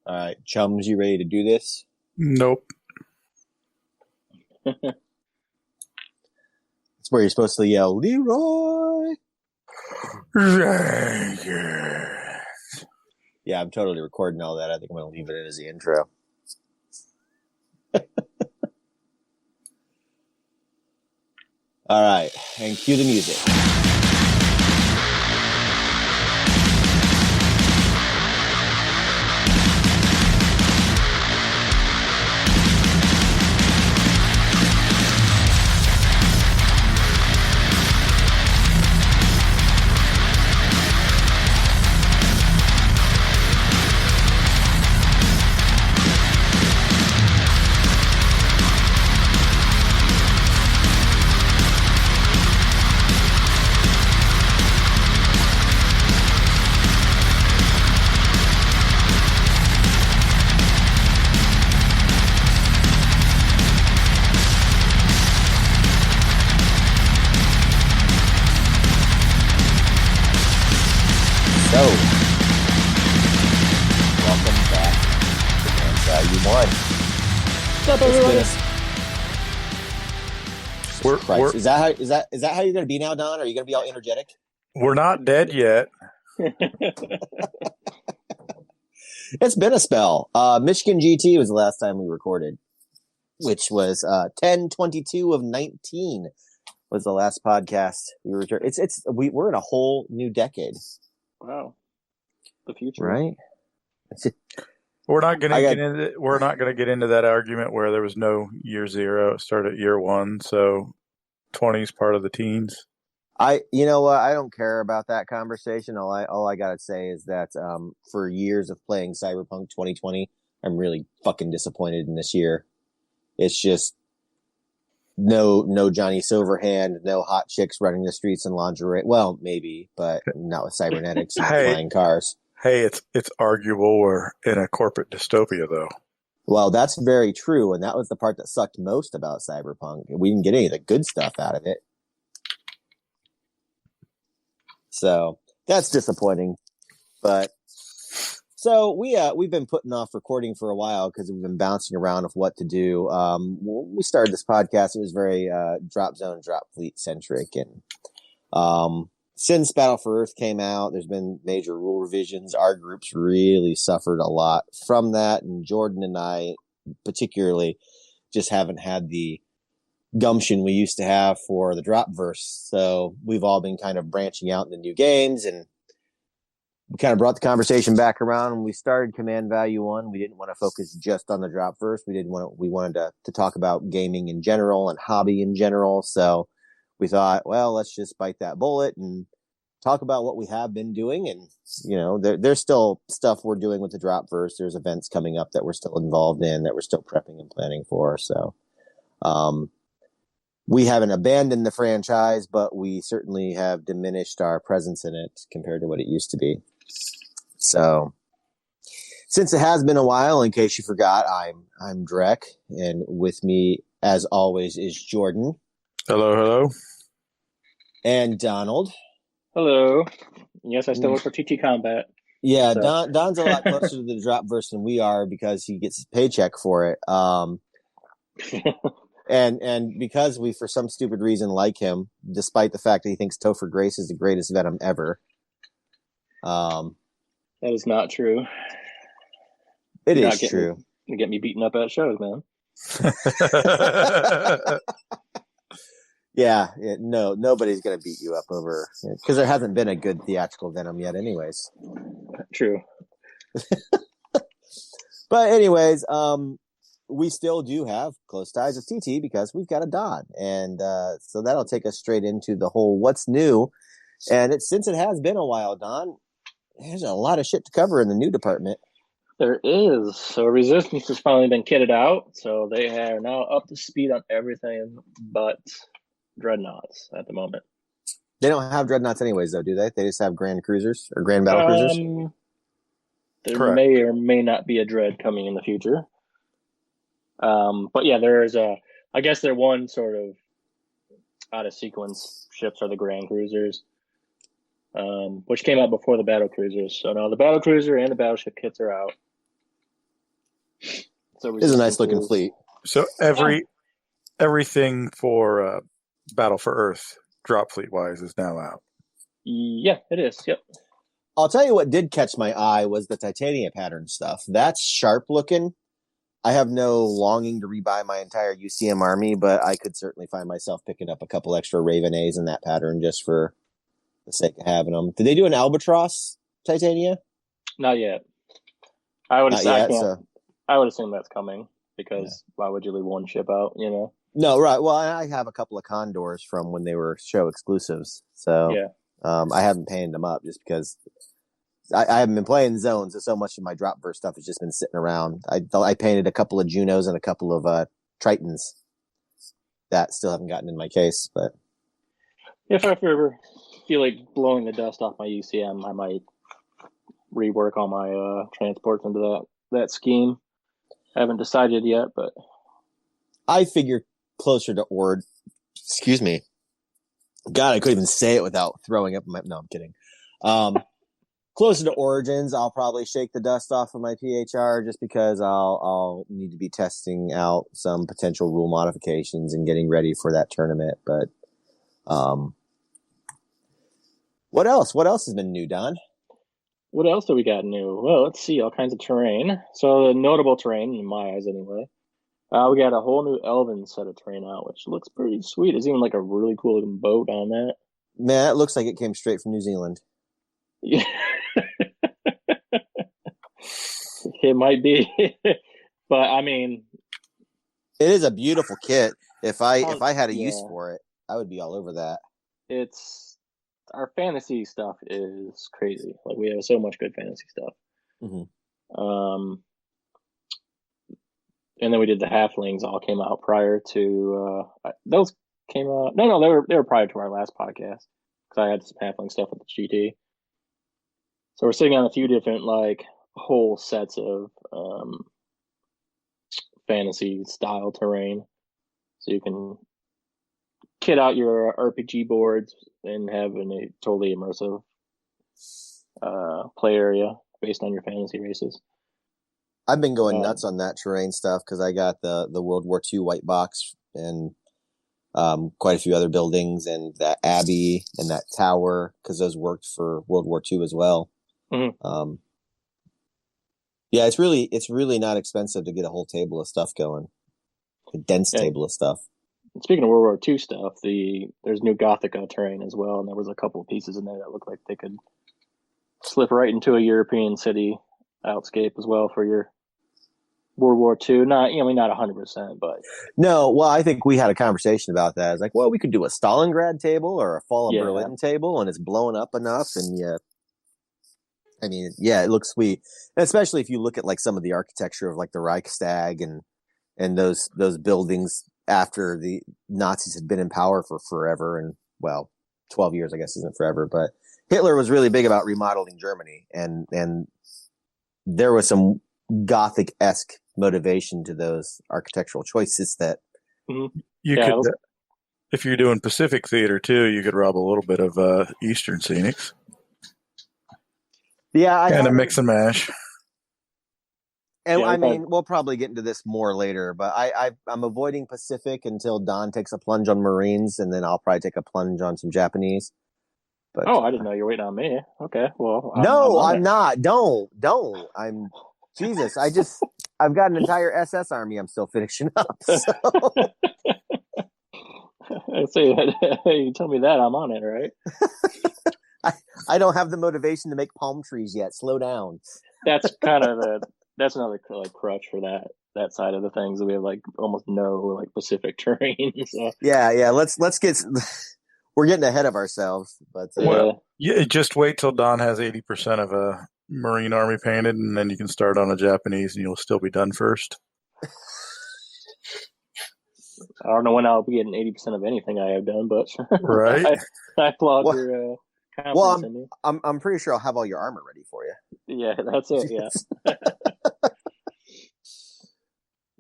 All right, chums, you ready to do this? Nope. It's where you're supposed to yell, Leroy. Yeah, I'm totally recording all that. I think I'm going to leave it in as the intro. All right, and cue the music. So, welcome back to CV1. What's up, everybody? Is that how you're going to be now, Don? Are you going to be all energetic? We're not dead yet. It's been a spell. Michigan GT was the last time we recorded, which was 10/22 of 19 was the last podcast we returned. We're in a whole new decade. Wow, the future, right? We're not going to get into that argument where there was no year zero. It started at year one, so 20 is part of the teens. You know what? I don't care about that conversation. All I gotta say is that for years of playing Cyberpunk 2020, I'm really fucking disappointed in this year. It's just no Johnny Silverhand, no hot chicks running the streets in lingerie. Well, maybe, but not with cybernetics and flying cars. Hey, it's arguable we're in a corporate dystopia, though. Well, that's very true, and that was the part that sucked most about Cyberpunk. We didn't get any of the good stuff out of it. So that's disappointing. But so we've been putting off recording for a while because we've been bouncing around of what to do. When we started this podcast, it was very drop zone, drop fleet centric, and since Battle for Earth came out, there's been major rule revisions. Our groups really suffered a lot from that, and Jordan and I particularly just haven't had the gumption we used to have for the drop verse. So we've all been kind of branching out into new games, and we kind of brought the conversation back around when we started Command Value 1. We didn't want to focus just on the drop verse. We wanted to talk about gaming in general and hobby in general. So we thought, well, let's just bite that bullet and talk about what we have been doing. And, you know, there's still stuff we're doing with the drop verse. There's events coming up that we're still involved in, that we're still prepping and planning for. So, we haven't abandoned the franchise, but we certainly have diminished our presence in it compared to what it used to be. So, since it has been a while, in case you forgot, I'm Drek, and with me, as always, is Jordan. Hello. And Donald. Hello. Yes, I still work for TT Combat. Yeah, so. Don's a lot closer to the drop verse than we are because he gets his paycheck for it. And because we, for some stupid reason, like him, despite the fact that he thinks Topher Grace is the greatest Venom ever. That is not true. It is true. You get me beaten up at shows, man. Yeah, no, nobody's going to beat you up over, because there hasn't been a good theatrical Venom yet anyways. True. But anyways, we still do have close ties with TT because we've got a Don. And so that'll take us straight into the whole what's new. And since it has been a while, Don, there's a lot of shit to cover in the new department. There is. So Resistance has finally been kitted out. So they are now up to speed on everything but Dreadnoughts at the moment. They don't have Dreadnoughts anyways, though, do they? They just have Grand Cruisers or Grand Battle Cruisers? There Correct. May or may not be a Dread coming in the future. But yeah, there's I guess they're one sort of out of sequence ships are the Grand Cruisers, which came out before the Battle Cruisers. So now the Battle Cruiser and the Battleship kits are out. So it's a nice looking fleet. So everything for Battle for Earth, drop fleet wise, is now out. Yeah, it is. Yep. I'll tell you what did catch my eye was the titanium pattern stuff. That's sharp looking. I have no longing to rebuy my entire UCM army, but I could certainly find myself picking up a couple extra Raven A's in that pattern just for the sake of having them. Did they do an Albatross Titania? Not yet. I would assume that's coming because why would you leave one ship out, you know? No, right. Well, I have a couple of Condors from when they were show exclusives. So I haven't painted them up just because I haven't been playing zones. So much of my drop burst stuff has just been sitting around. I painted a couple of Junos and a couple of Tritons that still haven't gotten in my case. But if I ever feel like blowing the dust off my UCM, I might rework all my transports into that scheme. I haven't decided yet, but I figure closer to excuse me. God, I couldn't even say it without throwing up. No, I'm kidding. Closer to Origins, I'll probably shake the dust off of my PHR just because I'll need to be testing out some potential rule modifications and getting ready for that tournament. But what else? What else has been new, Don? What else do we got new? Well, let's see, all kinds of terrain. So the notable terrain, in my eyes anyway, we got a whole new Elven set of terrain out, which looks pretty sweet. There's even like a really cool looking boat on that. Man, it looks like it came straight from New Zealand. Yeah. It might be. But I mean, it is a beautiful kit. If I had a use for it, I would be all over that. Our fantasy stuff is crazy. Like we have so much good fantasy stuff. Mm-hmm. And then we did the halflings. All came out prior to those came out. No, they were prior to our last podcast because I had some halfling stuff with the GT. So we're sitting on a few different like whole sets of fantasy style terrain, so you can kit out your RPG boards and have a totally immersive play area based on your fantasy races. I've been going nuts on that terrain stuff because I got the World War II white box and quite a few other buildings and that abbey and that tower because those worked for World War II as well. Mm-hmm. Yeah, it's really not expensive to get a whole table of stuff going, a dense table of stuff. Speaking of World War II stuff, there's new Gothica terrain as well, and there was a couple of pieces in there that looked like they could slip right into a European city outscape as well for your World War II. Not 100%, but no. Well, I think we had a conversation about that. It's like, well, we could do a Stalingrad table or a Fall of Berlin table, and it's blown up enough, and it looks sweet, and especially if you look at like some of the architecture of like the Reichstag and those buildings after the Nazis had been in power for forever, and 12 years I guess isn't forever, but Hitler was really big about remodeling Germany, and there was some Gothic-esque motivation to those architectural choices that you could, if you're doing Pacific theater too, you could rob a little bit of Eastern scenics. Yeah, kind of mix and mash. And I mean, we'll probably get into this more later, but I'm avoiding Pacific until Don takes a plunge on Marines, and then I'll probably take a plunge on some Japanese. But I didn't know you were waiting on me. Okay, well, I'm not. Don't. I'm Jesus. I've got an entire SS army I'm still finishing up. So. I say you tell me that I'm on it, right? I don't have the motivation to make palm trees yet. Slow down. That's kind of that's another like crutch for that side of the things that we have like almost no like Pacific terrain. So. Yeah. Let's get. We're getting ahead of ourselves, but just wait till Don has 80% of a Marine army painted, and then you can start on a Japanese, and you'll still be done first. I don't know when I'll be getting 80% of anything I have done, but right. I applaud your confidence in me. I'm pretty sure I'll have all your armor ready for you. Yeah, that's it. Yeah.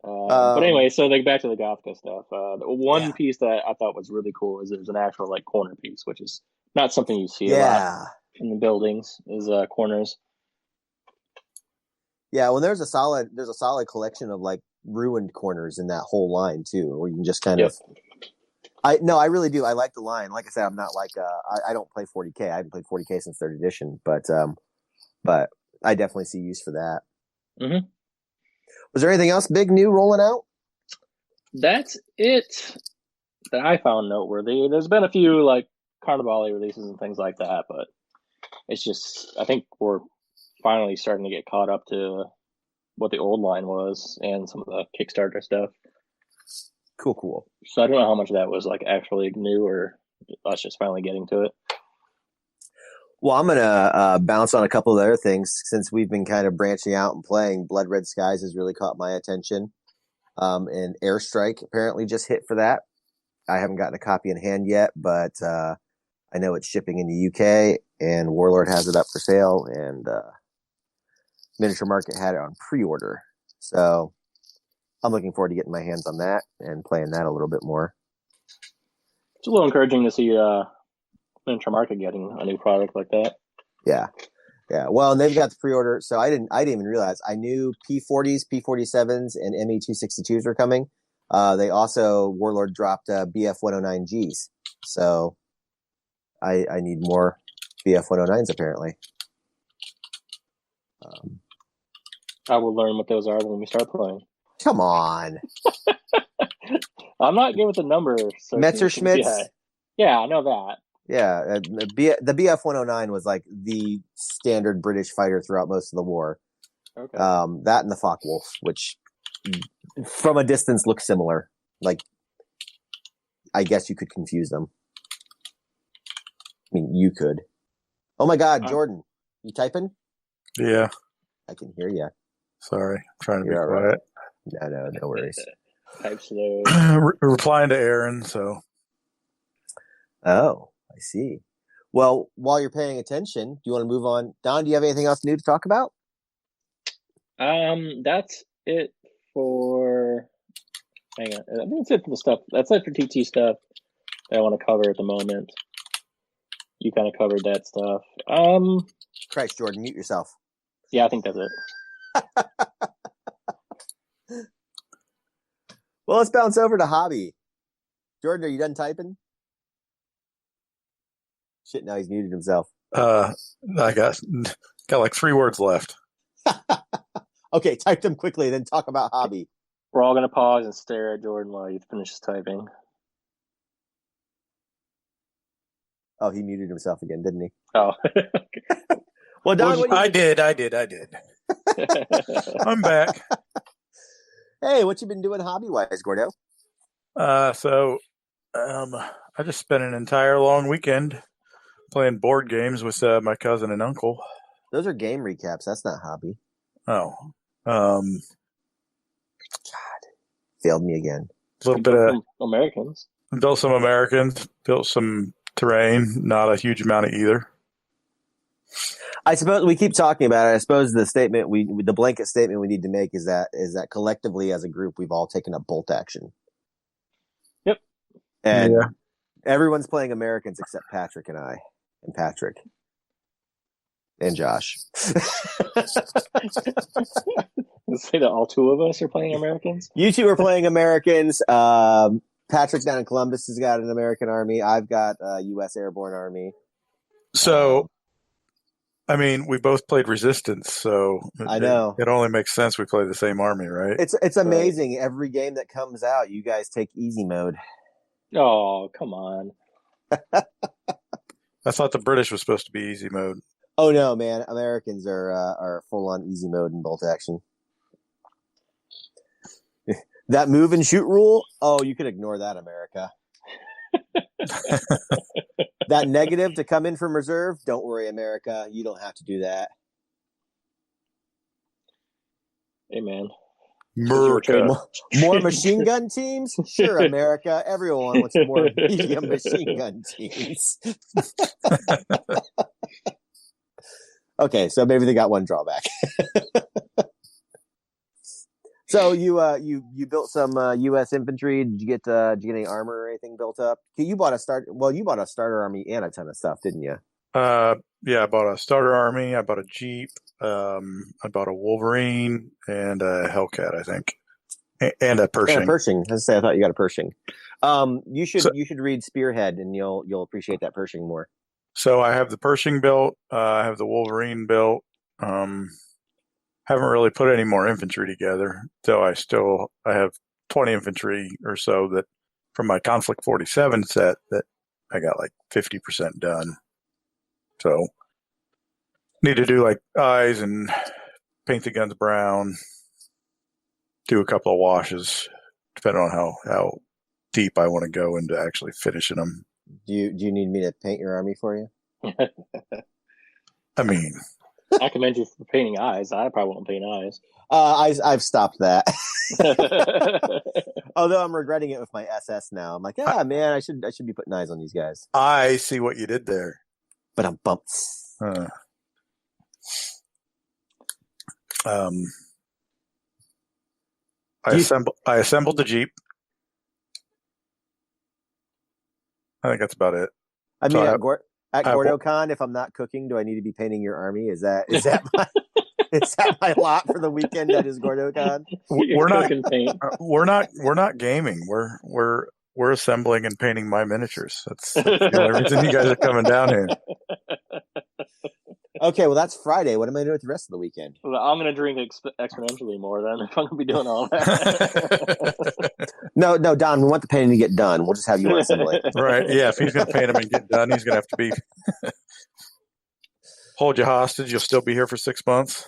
But anyway, so like back to the Gothica stuff. The one piece that I thought was really cool is there's an actual like corner piece, which is not something you see a lot in the buildings. Is corners. Yeah, well, there's a solid collection of like ruined corners in that whole line too, where you can just kind of. I really do. I like the line. Like I said, I'm not like I don't play 40K. I haven't played 40K since third edition, but I definitely see use for that. Mm-hmm. Was there anything else big new rolling out? That's it that I found noteworthy. There's been a few like Carnivale releases and things like that, but it's just I think we're finally starting to get caught up to what the old line was and some of the Kickstarter stuff. Cool. So I don't know how much of that was like actually new or us just finally getting to it. Well, I'm gonna bounce on a couple of other things since we've been kind of branching out and playing. Blood Red Skies has really caught my attention, and Airstrike apparently just hit for that. I haven't gotten a copy in hand yet, but I know it's shipping in the UK, and Warlord has it up for sale, and Miniature Market had it on pre-order. So I'm looking forward to getting my hands on that and playing that a little bit more. It's a little encouraging to see Miniature Market getting a new product like that. Yeah. Well, and they've got the pre-order, so I didn't even realize. I knew P40s, P47s, and ME262s were coming. They also Warlord dropped BF109Gs, so I need more BF109s apparently. I will learn what those are when we start playing. Come on. I'm not good with the numbers. So Messerschmitts? Yeah, I know that. Yeah, the BF-109 was like the standard British fighter throughout most of the war. Okay. That and the Focke-Wulf, which from a distance look similar. Like, I guess you could confuse them. I mean, you could. Oh my God, Jordan, you typing? Yeah. I can hear you. Sorry, I'm trying to be quiet. Right. No worries. Type slow. Replying to Aaron, so. Oh, I see. Well, while you're paying attention, do you want to move on? Don, do you have anything else new to talk about? That's it for. Hang on, I think that's it for the stuff. That's it for TT stuff that I want to cover at the moment. You kind of covered that stuff. Christ, Jordan, mute yourself. Yeah, I think that's it. Well, let's bounce over to hobby. Jordan, are you done typing? Shit, now he's muted himself. I got like 3 words left. Okay, type them quickly, then talk about hobby. We're all going to pause and stare at Jordan while he finishes typing. Oh, he muted himself again, didn't he? Oh. Well, Don, I did. I'm back. Hey, what you been doing hobby-wise, Gordo? So I just spent an entire long weekend playing board games with my cousin and uncle. Those are game recaps. That's not hobby. Oh. God. Failed me again. A little bit of Americans. Built some Americans, built some terrain, not a huge amount of either. I suppose we keep talking about it. I suppose the blanket statement we need to make is that collectively as a group, we've all taken up bolt action. Yep. And everyone's playing Americans except Patrick and I, and Patrick. And Josh. Say that all 2 of us are playing Americans? You 2 are playing Americans. Patrick down in Columbus has got an American army. I've got a U.S. Airborne Army. So, I mean, we both played Resistance, so I know it only makes sense we play the same army, right? It's amazing. Every game that comes out, you guys take easy mode. Oh, come on. I thought the British was supposed to be easy mode. Oh no, man! Americans are full on easy mode in bolt action. That move and shoot rule? Oh, you can ignore that, America. That negative to come in from reserve? Don't worry, America. You don't have to do that. Hey, man. More machine gun teams? Sure, America. Everyone wants more medium machine gun teams. Okay, so maybe they got one drawback. So you built some U.S. infantry. Did you get any armor or anything built up? You bought a starter army and a ton of stuff, didn't you? Yeah, I bought a starter army. I bought a Jeep. I bought a Wolverine and a Hellcat, I think, and a Pershing. And a Pershing. I thought you got a Pershing. You should read Spearhead, and you'll appreciate that Pershing more. So I have the Pershing built. I have the Wolverine built. Haven't really put any more infantry together. So I have 20 infantry or so that from my Conflict 47 set that I got like 50% done. So need to do like eyes and paint the guns brown, do a couple of washes, depending on how deep I want to go into actually finishing them. Do you need me to paint your army for you? I mean, I commend you for painting eyes. I probably won't paint eyes. I've stopped that. Although I'm regretting it with my SS now. I'm like, man, I should be putting eyes on these guys. I see what you did there. But I'm bumps. I assembled the Jeep. I think that's about it. I mean, at GordoCon, if I'm not cooking, do I need to be painting your army? Is that my lot for the weekend? That is GordoCon. We're not gaming. We're assembling and painting my miniatures. That's the only reason you guys are coming down here. Okay, well, that's Friday. What am I doing with the rest of the weekend? Well, I'm going to drink exponentially more then if I'm going to be doing all that. No, Don, we want the painting to get done. We'll just have you assemble it. Right, yeah. If he's going to paint them and get done, he's going to have to be... hold you hostage. You'll still be here for 6 months.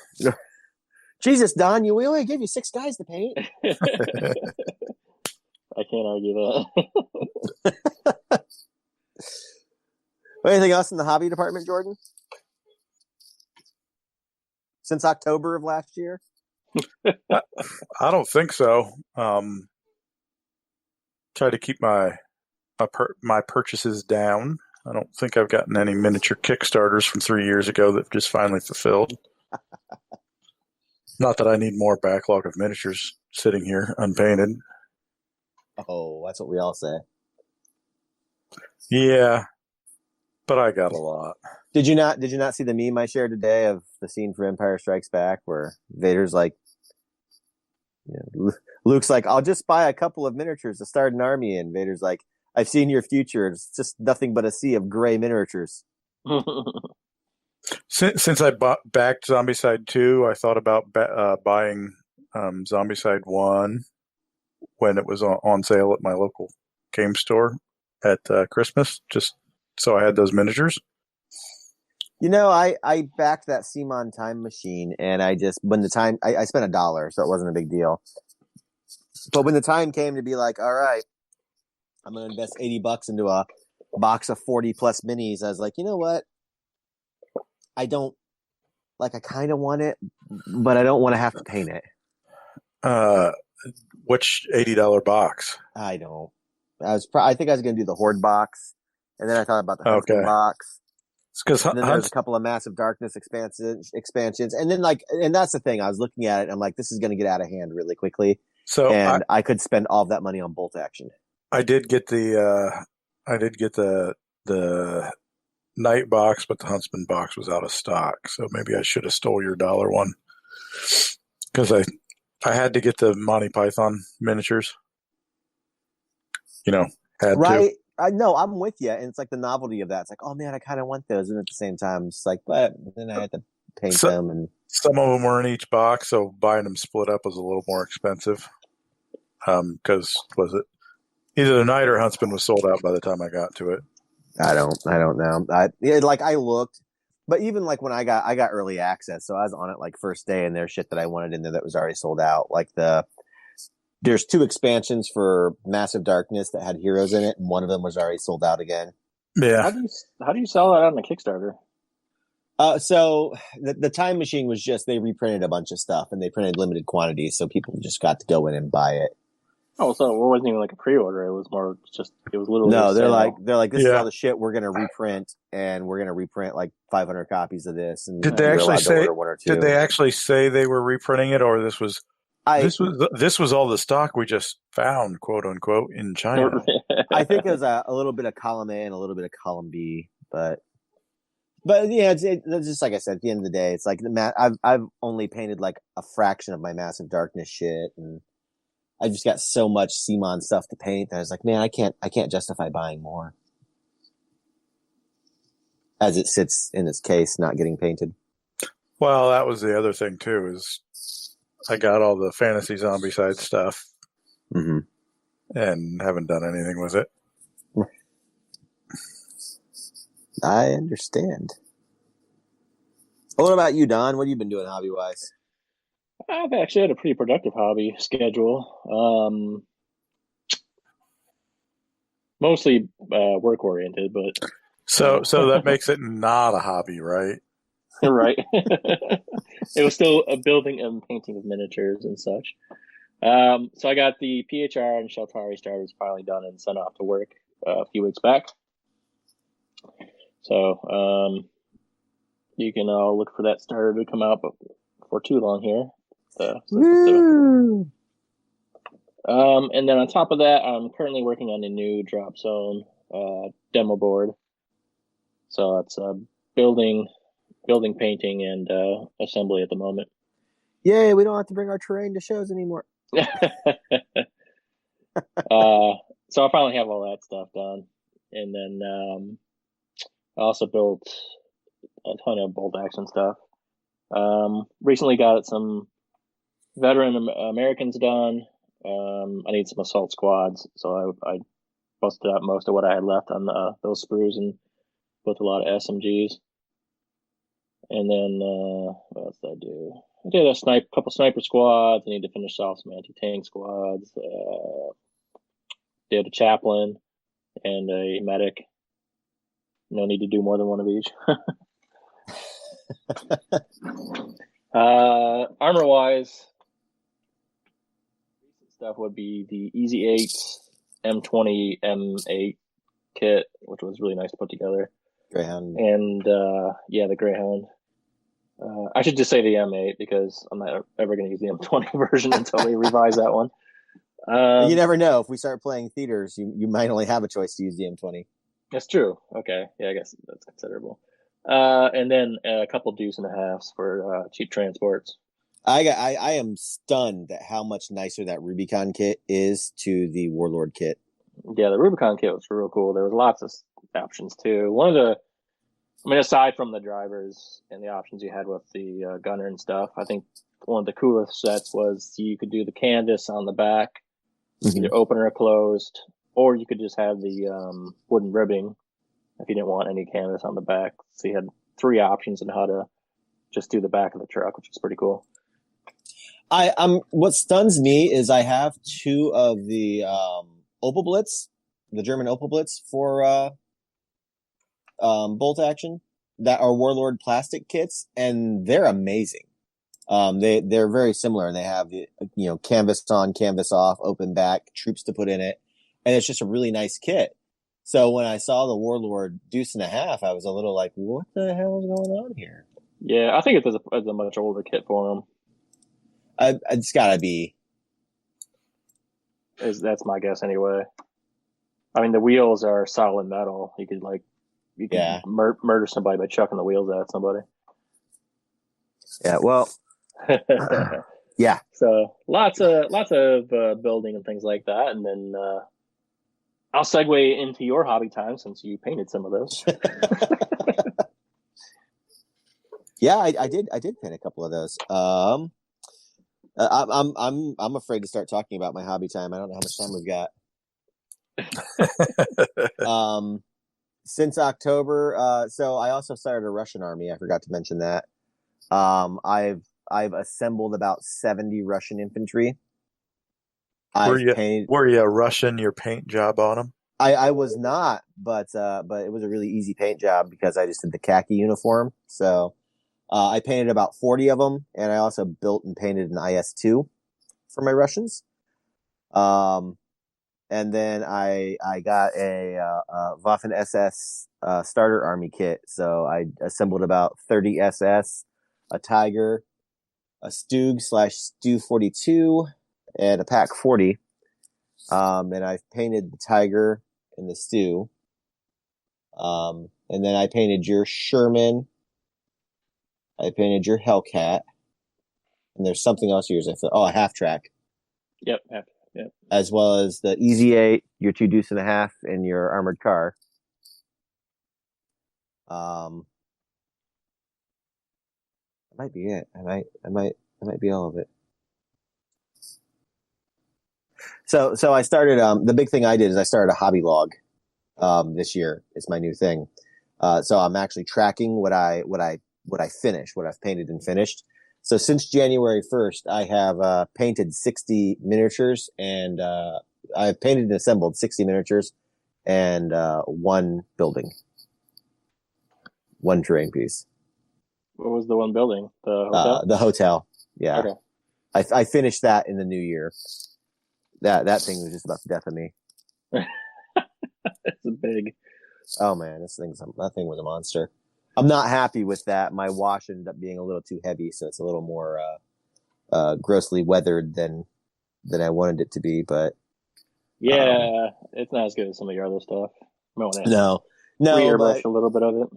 Jesus, Don, we only gave you 6 guys to paint. I can't argue that. Anything else in the hobby department, Jordan? Since October of last year? I don't think so. Try to keep my purchases down. I don't think I've gotten any miniature Kickstarters from 3 years ago that just finally fulfilled. Not that I need more backlog of miniatures sitting here unpainted. Oh, that's what we all say. Yeah, but I got a lot. Did you not see the meme I shared today of the scene from Empire Strikes Back where Vader's like, Luke's like, I'll just buy a couple of miniatures to start an army, and Vader's like, I've seen your future. It's just nothing but a sea of gray miniatures. Since I backed Zombicide 2, I thought about buying Zombicide 1 when it was on sale at my local game store at Christmas, just so I had those miniatures. I backed that CMON time machine, and I spent $1, so it wasn't a big deal. But when the time came to be like, all right, I'm going to invest $80 into a box of 40 plus minis, I was like, you know what? I kind of want it, but I don't want to have to paint it. Which $80 box? I don't. I think I was going to do the Horde box, and then I thought about the Huntsman box. Because there's a couple of Massive Darkness expansions, and then and that's the thing. I was looking at it, and I'm like, this is going to get out of hand really quickly. So I could spend all of that money on bolt action. I did get the Night box, but the Huntsman box was out of stock. So maybe I should have stole your $1 one, because I had to get the Monty Python miniatures. Had right. to. I know, I'm with you, and it's like the novelty of that. It's like, oh man, I kind of want those, and at the same time, it's like, but then I had to paint them, and some of them were in each box, so buying them split up was a little more expensive. Because was it either the Knight or Huntsman was sold out by the time I got to it? I don't know. I looked, but even like when I got early access, so I was on it like first day, and there's shit that I wanted in there that was already sold out. Like there's 2 expansions for Massive Darkness that had heroes in it, and one of them was already sold out again. Yeah. How do you sell that on the Kickstarter? So the time machine was just, they reprinted a bunch of stuff, and they printed limited quantities, so people just got to go in and buy it. Oh, so it wasn't even like a pre-order. It was more just, it was literally. No, they're like, this is all the shit we're going to reprint, and we're going to reprint like 500 copies of this. And did they actually say? Did they actually say they were reprinting it, or this was all the stock we just found, quote unquote, in China? I think it was a little bit of column A and a little bit of column B, but But yeah, it's just like I said. At the end of the day, it's like I've only painted like a fraction of my Massive Darkness shit, and I just got so much CMON stuff to paint that I was like, man, I can't justify buying more. As it sits in its case, not getting painted. Well, that was the other thing too. Is I got all the Fantasy Zombicide stuff, and haven't done anything with it. I understand. What about you, Don? What have you been doing hobby-wise? I've actually had a pretty productive hobby schedule. Mostly work-oriented, but... So that makes it not a hobby, right? Right. It was still a building and painting of miniatures and such. So I got the PHR and Sheltari starters finally done and sent off to work a few weeks back. So you can look for that starter to come out before too long here. And then on top of that, I'm currently working on a new drop zone demo board. So it's building, painting, and assembly at the moment. Yay, we don't have to bring our terrain to shows anymore. So I finally have all that stuff done. And then I also built a ton of bolt action stuff. Recently got some veteran Americans done. I need some assault squads, so I busted out most of what I had left on those sprues and built a lot of SMGs. And then what else did I do? I did a couple sniper squads. I need to finish off some anti-tank squads. Did a chaplain and a medic. No need to do more than one of each. Armor-wise, stuff would be the Easy 8 M20 M8 kit, which was really nice to put together. Greyhound. And the Greyhound. I should just say the M8 because I'm not ever going to use the M20 version until we revise that one. You never know. If we start playing theaters, you might only have a choice to use the M20. That's true. Okay. Yeah, I guess that's considerable. And then a couple deuce and a halves for cheap transports. I am stunned at how much nicer that Rubicon kit is to the Warlord kit. Yeah, the Rubicon kit was real cool. There was lots of options too. Aside from the drivers and the options you had with the gunner and stuff, I think one of the coolest sets was you could do the canvas on the back, either open or closed, or you could just have the wooden ribbing if you didn't want any canvas on the back. So you had 3 options on how to just do the back of the truck, which is pretty cool. What stuns me is I have 2 of the Opel Blitz, the German Opel Blitz for bolt action that are Warlord plastic kits, and they're amazing. They're very similar, and they have canvas on, canvas off, open back, troops to put in it, and it's just a really nice kit. So when I saw the Warlord deuce and a half, I was a little like, what the hell is going on here? Yeah, I think it's a much older kit for them. It's gotta be. That's my guess anyway. I mean, the wheels are solid metal. You could murder somebody by chucking the wheels at somebody. Yeah, well, yeah. So lots of building and things like that, and then I'll segue into your hobby time since you painted some of those. Yeah, I did paint a couple of those. I'm afraid to start talking about my hobby time. I don't know how much time we've got. Since October, so I also started a Russian army. I forgot to mention that. I've assembled about 70 Russian infantry. Were you rushing your paint job on them? I was not, but it was a really easy paint job because I just did the khaki uniform. So I painted about 40 of them, and I also built and painted an IS-2 for my Russians. And then I got a Waffen SS starter army kit. So I assembled about 30 SS, a Tiger, a Stug/Stu 42, and a Pack 40. And I've painted the Tiger and the Stu. and then I painted your Sherman. I painted your Hellcat, and there's something else yours. A half track. Yep. As well as the Easy 8, your 2 Deuce and a half, and your armored car. That might be it. I might be all of it. So I started. The big thing I did is I started a hobby log. This year it's my new thing. So I'm actually tracking what I finished, what I've painted and finished. So since January 1st, I have painted 60 miniatures, and I've painted and assembled 60 miniatures and one building, one terrain piece. What was the one building? The hotel? The hotel. Yeah. Okay. I finished that in the new year. That thing was just about the death of me. It's a big. Oh man, that thing was a monster. I'm not happy with that. My wash ended up being a little too heavy, so it's a little more grossly weathered than I wanted it to be. But yeah, it's not as good as some of your other stuff. No, re-airbrush a little bit of it.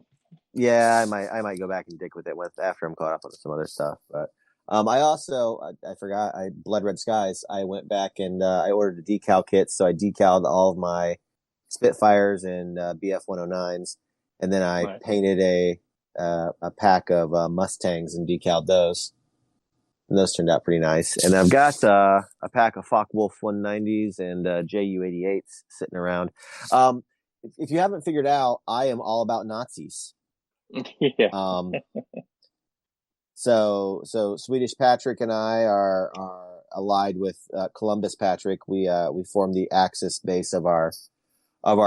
Yeah, I might go back and dig with it after I'm caught up on some other stuff. But I also I forgot Blood Red Skies. I went back and I ordered a decal kit, so I decaled all of my Spitfires and BF 109s, and then I painted a pack of Mustangs and decaled those. And those turned out pretty nice. And I've got a pack of Focke-Wulf 190s and JU 88s sitting around. If you haven't figured out, I am all about Nazis. Yeah. So Swedish Patrick and I are allied with Columbus Patrick. We formed the Axis base of our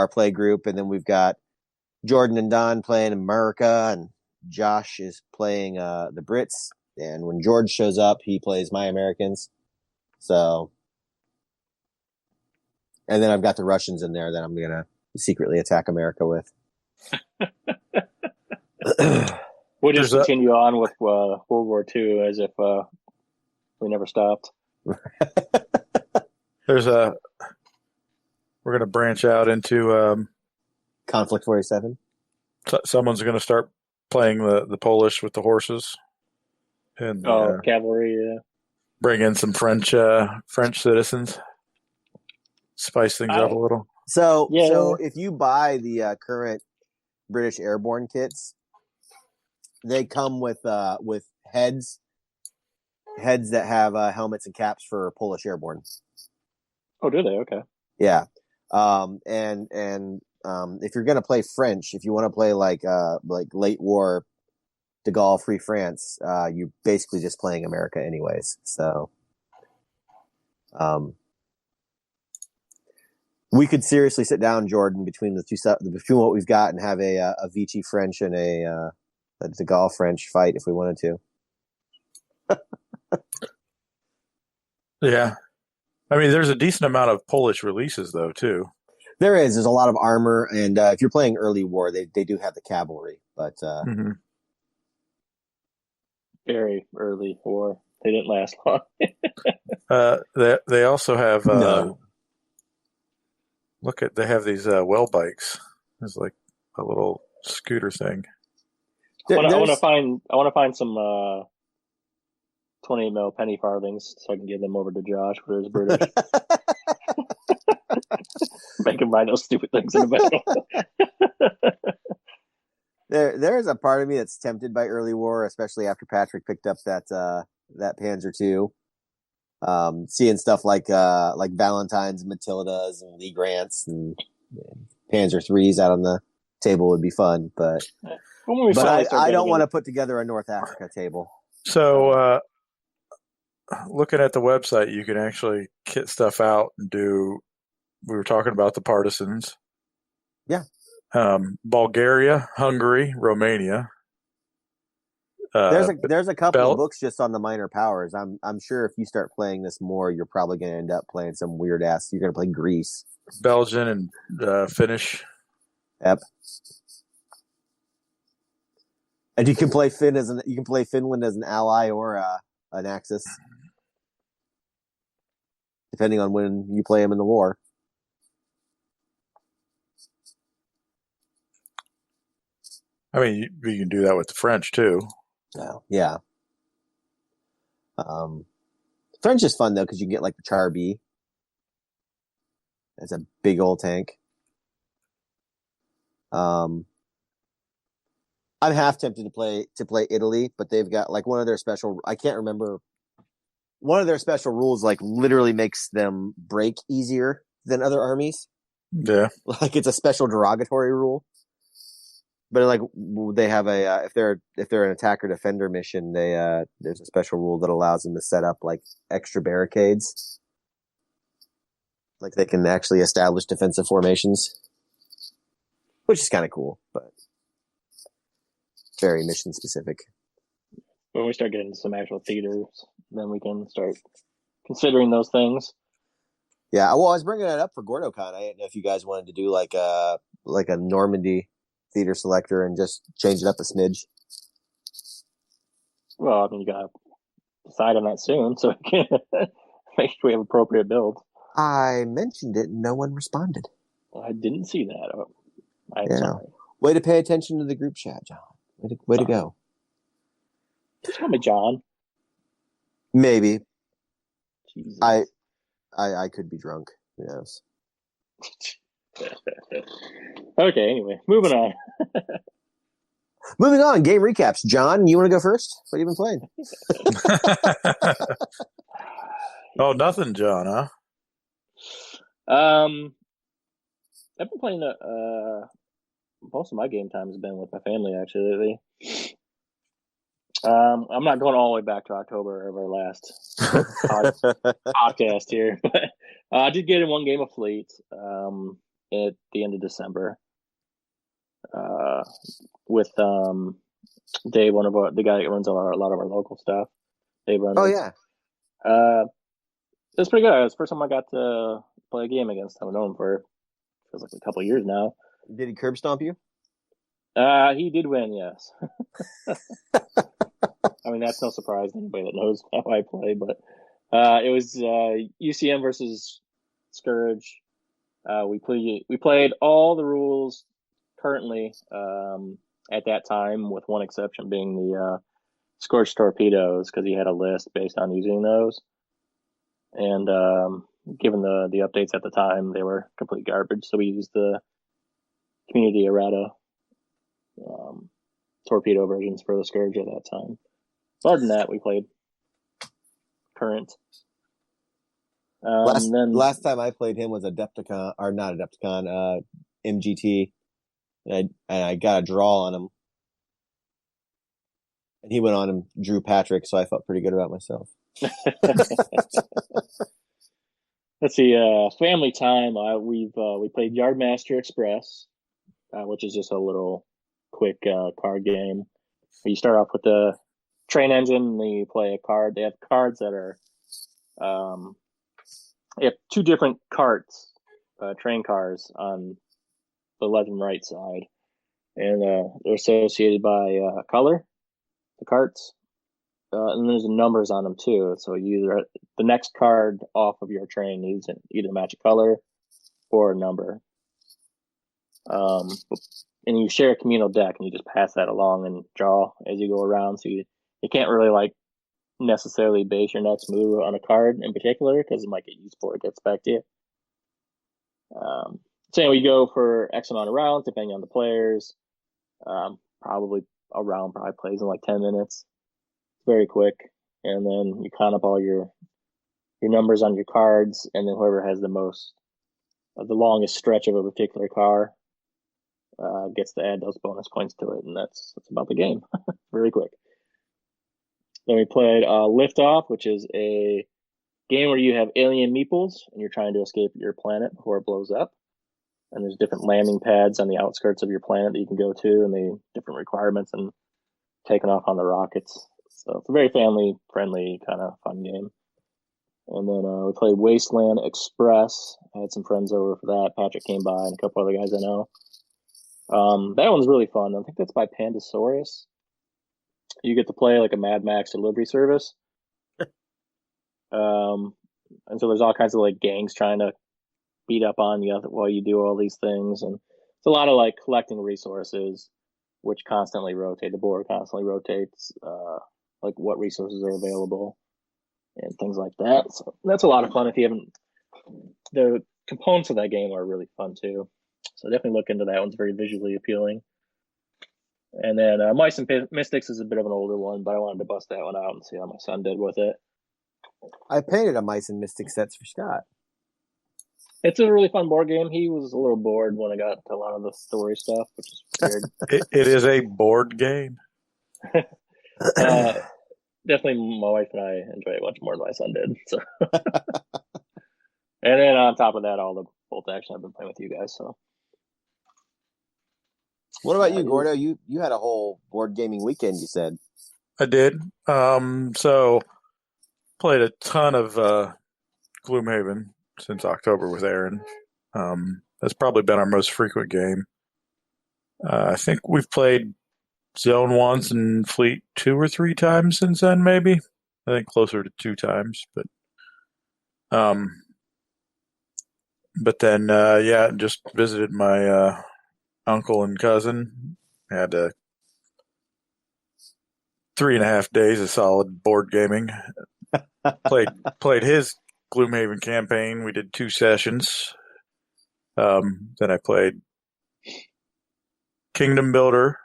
play group, and then we've got Jordan and Don playing America, and Josh is playing the Brits. And when George shows up, he plays My Americans. So, and then I've got the Russians in there that I'm gonna secretly attack America with. We'll just continue on with World War II as if we never stopped. We're going to branch out into Conflict 47. Someone's going to start playing the Polish with the horses, and cavalry. Yeah. Bring in some French citizens, spice things up a little. So if you buy the current British airborne kits, they come with heads that have helmets and caps for Polish airborne. Oh, do they? Okay. Yeah. And if you're gonna play French, if you want to play like late war De Gaulle Free France, you're basically just playing America anyways. So we could seriously sit down, Jordan, between what we've got and have a Vichy French and a De Gaulle French fight if we wanted to. Yeah. I mean, there's a decent amount of Polish releases, though, too. There's a lot of armor, and if you're playing early war, they do have the cavalry, but very early war. They didn't last long. They also have no. They have these well bikes. It's like a little scooter thing. I want to find some 28 mil penny farthings so I can give them over to Josh for his British. Make him ride those stupid things in the battle. There's a part of me that's tempted by early war, especially after Patrick picked up that Panzer II. Seeing stuff like Valentine's and Matildas and Lee Grants and Panzer IIIs out on the table would be fun, but I don't want to put together a North Africa table. So, looking at the website, you can actually kit stuff out and do. We were talking about the partisans. Yeah. Bulgaria, Hungary, Romania. There's a couple of books just on the minor powers. I'm sure if you start playing this more, you're probably going to end up playing some weird ass. You're going to play Greece, Belgian, and Finnish. Yep. And you can play Finland as an ally or an Axis, depending on when you play them in the war. I mean, you can do that with the French too. So, yeah. French is fun though because you can get like the Char B. It's a big old tank. I'm half tempted to play Italy, but they've got like one of their special. I can't remember. One of their special rules like literally makes them break easier than other armies. Yeah. Like it's a special derogatory rule. But like they have a if they're an attacker defender mission, there's a special rule that allows them to set up like extra barricades. Like they can actually establish defensive formations, which is kind of cool, but very mission specific. When we start getting some actual theaters, then we can start considering those things. Yeah, well, I was bringing it up for GordoCon. I didn't know if you guys wanted to do like a Normandy theater selector and just change it up a smidge. Well, I mean, you gotta decide on that soon, so we can make sure we have appropriate builds. I mentioned it and no one responded. Well, I didn't see that. I'm sorry. Way to pay attention to the group chat, John. Way to go. Just call me John. Maybe. Jesus. I could be drunk. Who knows? Okay, anyway, moving on. Moving on, game recaps. John, you want to go first? What have you been playing? Oh, nothing, John, huh? I've been playing most of my game time has been with my family actually lately. I'm not going all the way back to October of our last podcast here, but I did get in one game of Fleet at the end of December with Dave, the guy that runs a lot of our local stuff. Dave runs. Oh yeah. It was pretty good. It was the first time I got to play a game against him. I've known him for feels like a couple of years now. Did he curb stomp you? He did win, yes. I mean, that's no surprise to anybody that knows how I play, but it was UCM versus Scourge. We played all the rules currently at that time, with one exception being the Scorched Torpedoes, because he had a list based on using those. And given the updates at the time, they were complete garbage. So we used the community errata torpedo versions for the Scourge at that time. Other than that, we played current. Last time I played him was Adepticon, or not Adepticon, MGT, and I got a draw on him, and he went on and drew Patrick, so I felt pretty good about myself. Let's see. Family time. We played Yardmaster Express, which is just a little quick card game. You start off with the train engine, and then you play a card. They have cards that are, they have two different carts, train cars on the left and right side, and they're associated by color. The carts. And there's numbers on them too. So the next card off of your train needs to either match a color or a number. And you share a communal deck, and you just pass that along and draw as you go around. So you can't really like necessarily base your next move on a card in particular, because it might get used before it gets back to you. So we go for X amount of rounds depending on the players. Probably a round probably plays in like 10 minutes. Very quick, and then you count up all your numbers on your cards, and then whoever has the longest stretch of a particular car gets to add those bonus points to it, and that's about the game. Very quick. Then we played Liftoff, which is a game where you have alien meeples and you're trying to escape your planet before it blows up. And there's different landing pads on the outskirts of your planet that you can go to, and the different requirements, and taking off on the rockets. So it's a very family-friendly kind of fun game. And then we played Wasteland Express. I had some friends over for that. Patrick came by and a couple other guys I know. That one's really fun. I think that's by Pandasaurus. You get to play like a Mad Max delivery service. And so there's all kinds of like gangs trying to beat up on you while you do all these things. And it's a lot of like collecting resources which constantly rotate. The board constantly rotates, like what resources are available and things like that. So that's a lot of fun. If you haven't, the components of that game are really fun too. So definitely look into that. One's very visually appealing. And then Mice and Mystics is a bit of an older one, but I wanted to bust that one out and see how my son did with it. I painted a Mice and Mystics sets for Scott. It's a really fun board game. He was a little bored when I got to a lot of the story stuff, which is weird. It is a board game. Definitely, my wife and I enjoy it much more than my son did. So, and then on top of that, all the bolt action I've been playing with you guys. So, what about you, Gordo? You had a whole board gaming weekend. You said I did. So played a ton of Gloomhaven since October with Aaron. That's probably been our most frequent game. I think we've played Zone once and Fleet 2 or 3 times since then, maybe. I think closer to 2 times, but then just visited my uncle and cousin. Had 3.5 days of solid board gaming. Played his Gloomhaven campaign. We did 2 sessions. Then I played Kingdom Builder,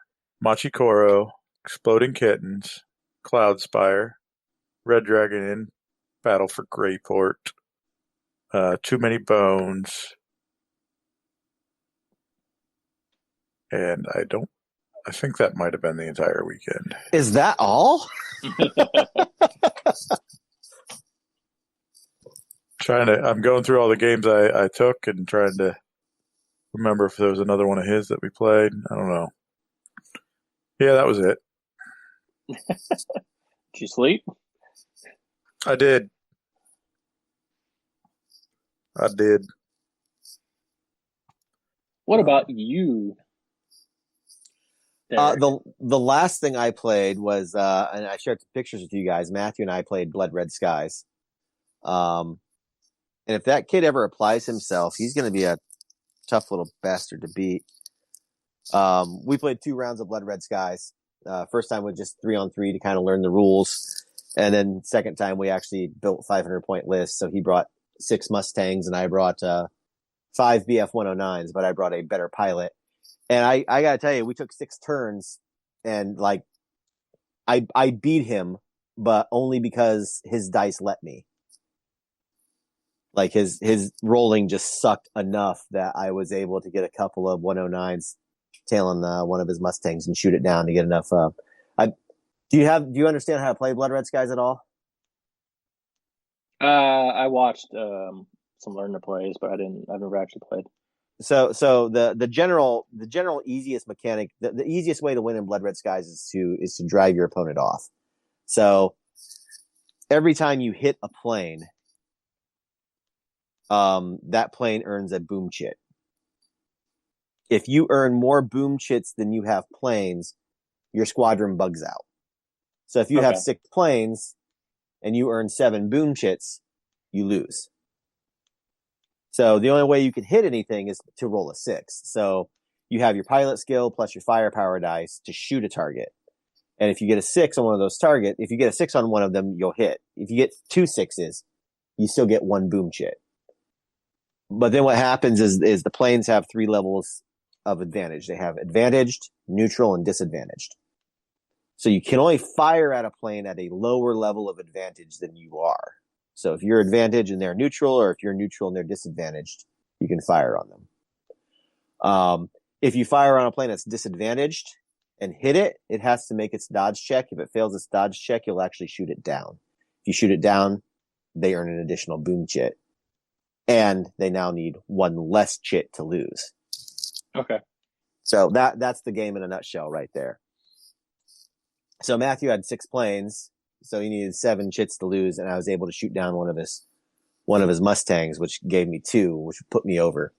Machikoro, Exploding Kittens, Cloudspire, Red Dragon Inn, Battle for Greyport, Too Many Bones, and I think that might have been the entire weekend. Is that all? I'm going through all the games I took and trying to remember if there was another one of his that we played. I don't know. Yeah, that was it. Did you sleep? I did. What about you? The last thing I played was, and I shared some pictures with you guys. Matthew and I played Blood Red Skies. And if that kid ever applies himself, he's going to be a tough little bastard to beat. We played 2 rounds of Blood Red Skies. First time with just 3-on-3 to kind of learn the rules. And then second time we actually built 500-point lists. So he brought 6 Mustangs and I brought 5 BF 109s, but I brought a better pilot. And I got to tell you, we took 6 turns and like I beat him, but only because his dice let me. Like his rolling just sucked enough that I was able to get a couple of 109s tailing one of his Mustangs and shoot it down to get enough. Do you understand how to play Blood Red Skies at all? I watched some learner plays, but I've never actually played. So the general easiest mechanic, the easiest way to win in Blood Red Skies is to drive your opponent off. So every time you hit a plane, that plane earns a boom chit. If you earn more boom chits than you have planes, your squadron bugs out. So if you have 6 planes and you earn 7 boom chits, you lose. So the only way you can hit anything is to roll a 6. So you have your pilot skill plus your firepower dice to shoot a target. And if you get a 6 on one of those targets, if you get a 6 on one of them, you'll hit. If you get 2 6s, you still get 1 boom chit. But then what happens is the planes have 3 levels of advantage. They have advantaged, neutral, and disadvantaged. So you can only fire at a plane at a lower level of advantage than you are. So if you're advantaged and they're neutral, or if you're neutral and they're disadvantaged, you can fire on them. If you fire on a plane that's disadvantaged and hit it, it has to make its dodge check. If it fails its dodge check, you'll actually shoot it down. If you shoot it down, they earn an additional boom chit. And they now need 1 less chit to lose. Okay. So that's the game in a nutshell right there. So Matthew had 6 planes, so he needed 7 chits to lose, and I was able to shoot down one of his Mustangs, which gave me 2, which put me over.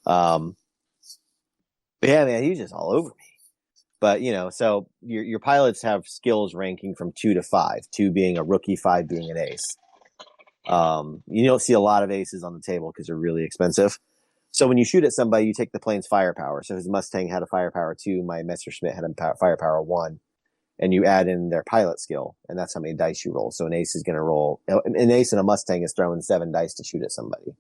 But yeah, man, he was just all over me. But so your pilots have skills ranking from 2 to 5, 2 being a rookie, 5 being an ace. You don't see a lot of aces on the table because they're really expensive. So when you shoot at somebody, you take the plane's firepower. So his Mustang had a firepower 2, my Messerschmitt had a firepower 1, and you add in their pilot skill, and that's how many dice you roll. So an ace is going to roll. An ace in a Mustang is throwing 7 dice to shoot at somebody.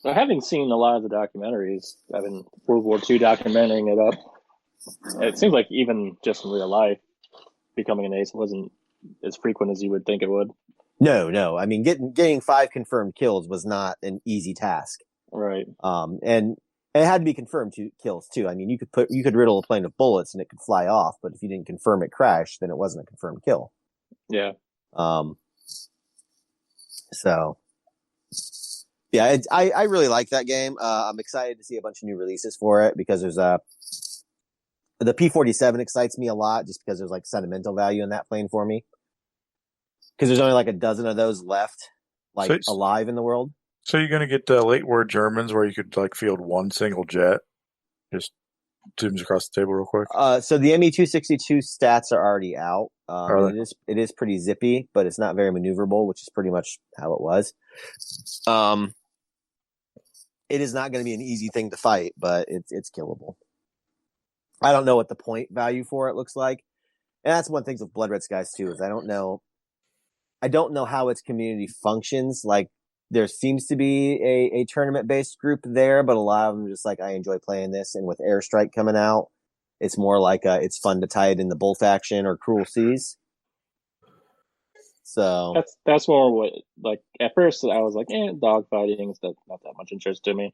So having seen a lot of the documentaries, I've been World War II documenting it up. It seems like even just in real life, becoming an ace wasn't as frequent as you would think it would. No. I mean, getting 5 confirmed kills was not an easy task. Right. And it had to be confirmed kills too. I mean, you could riddle a plane of bullets and it could fly off, but if you didn't confirm it crashed, then it wasn't a confirmed kill. Yeah. So yeah, I really like that game. I'm excited to see a bunch of new releases for it because there's the P-47 excites me a lot just because there's like sentimental value in that plane for me. Because there's only like a dozen of those left, alive in the world. So you're going to get late war Germans where you could like field one single jet, just zooms across the table real quick. So the ME-262 stats are already out. It is pretty zippy, but it's not very maneuverable, which is pretty much how it was. It is not going to be an easy thing to fight, but it's killable. I don't know what the point value for it looks like, and that's one thing with Blood Red Skies too. Is I don't know how its community functions. Like there seems to be a tournament based group there, but a lot of them are just like, I enjoy playing this. And with Airstrike coming out, it's more like it's fun to tie it in the Bolt Action or Cruel Seas. So that's more what, like, at first I was like, dogfighting is not that much interest to me.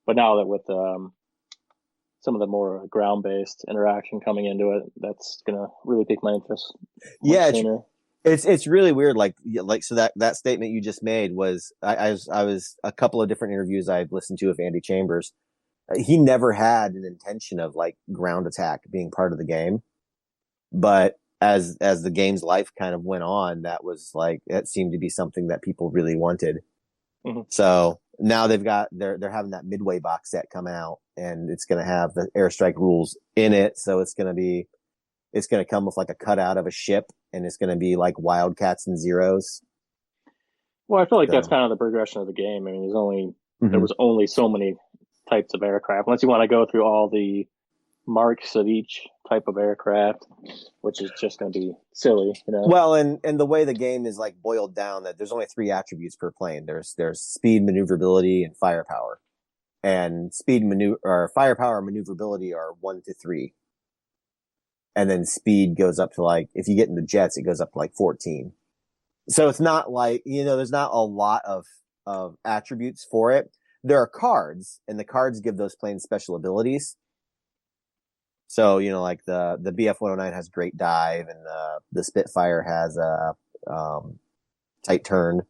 But now that with some of the more ground based interaction coming into it, that's gonna really pique my interest. Yeah, it's really weird. Like so that statement you just made was I was a couple of different interviews I've listened to of Andy Chambers. He never had an intention of like ground attack being part of the game, but as the game's life kind of went on, that seemed to be something that people really wanted. Mm-hmm. So now they're having that Midway box set come out, and it's going to have the Airstrike rules in it. So it's going to come with like a cutout of a ship, and it's going to be like Wildcats and Zeros. Well, I feel like that's kind of the progression of the game. I mean, there was only so many types of aircraft, unless you want to go through all the marks of each type of aircraft, which is just going to be silly, you know. Well, and the way the game is like boiled down, that there's only 3 attributes per plane. There's speed, maneuverability, and firepower. And firepower and maneuverability are 1 to 3. And then speed goes up to like, if you get into jets, it goes up to like 14. So it's not like, there's not a lot of attributes for it. There are cards, and the cards give those planes special abilities. So, like the BF-109 has great dive, and the Spitfire has a tight turn,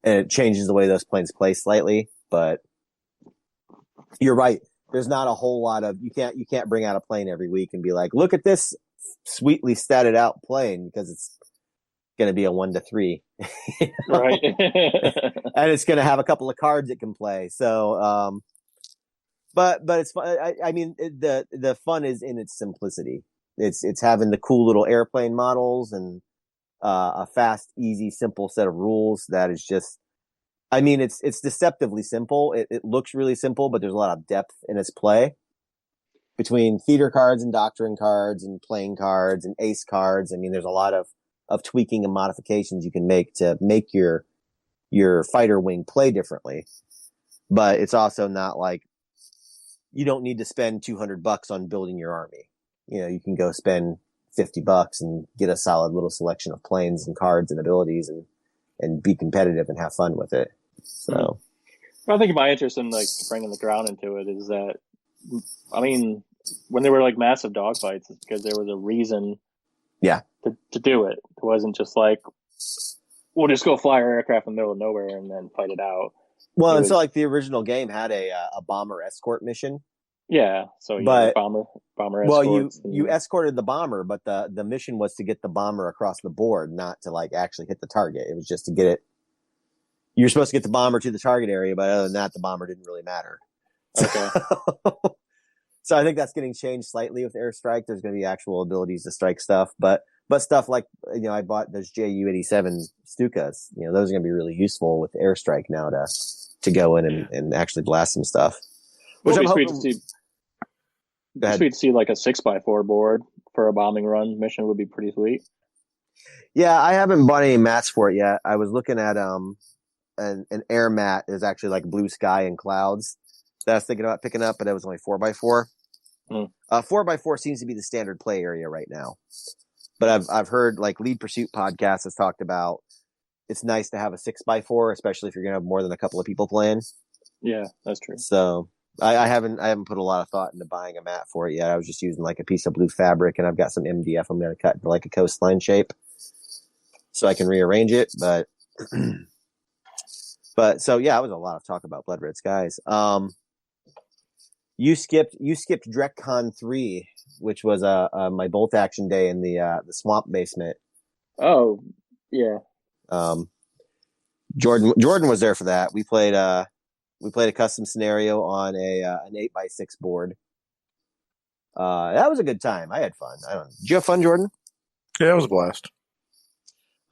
and it changes the way those planes play slightly. But you're right. There's not a whole lot of, you can't bring out a plane every week and be like, look at this sweetly statted out plane, because it's going to be a 1 to 3. Right. And it's going to have a couple of cards it can play. So, but it's fun. I mean, the fun is in its simplicity. It's having the cool little airplane models and a fast, easy, simple set of rules that is just, I mean, it's deceptively simple. It looks really simple, but there's a lot of depth in its play between theater cards and doctrine cards and playing cards and ace cards. I mean, there's a lot of tweaking and modifications you can make to make your fighter wing play differently. But it's also not like, you don't need to spend $200 on building your army. You can go spend $50 and get a solid little selection of planes and cards and abilities and be competitive and have fun with it. So, I think my interest in like bringing the ground into it is that, I mean, when there were like massive dogfights, it's because there was a reason, to do it. It wasn't just like, we'll just go fly our aircraft in the middle of nowhere and then fight it out. Well, so like the original game had a bomber escort mission. Yeah, so you had bomber escorts. Well, you escorted the bomber, but the mission was to get the bomber across the board, not to like actually hit the target. It was just to get it. You're supposed to get the bomber to the target area, but other than that, the bomber didn't really matter. Okay. So I think that's getting changed slightly with Airstrike. There's going to be actual abilities to strike stuff, but stuff like, I bought those Ju-87 Stukas. Those are going to be really useful with Airstrike now to go in and actually blast some stuff. Which I'm hoping. Sweet to see like a 6x4 board for a bombing run mission would be pretty sweet. Yeah, I haven't bought any mats for it yet. I was looking at an air mat is actually like blue sky and clouds that I was thinking about picking up, but it was only 4x4. 4x4 seems to be the standard play area right now. But I've heard like Lead Pursuit podcast has talked about it's nice to have a 6x4, especially if you're gonna have more than a couple of people playing. Yeah, that's true. So I haven't put a lot of thought into buying a mat for it yet. I was just using like a piece of blue fabric, and I've got some MDF I'm gonna cut into like a coastline shape so I can rearrange it. But so yeah, it was a lot of talk about Blood Red Skies. You skipped DrecCon 3, which was my bolt action day in the swamp basement. Oh, yeah. Jordan was there for that. We played a custom scenario on an 8x6 board. That was a good time. I had fun. Did you have fun, Jordan? Yeah, it was a blast.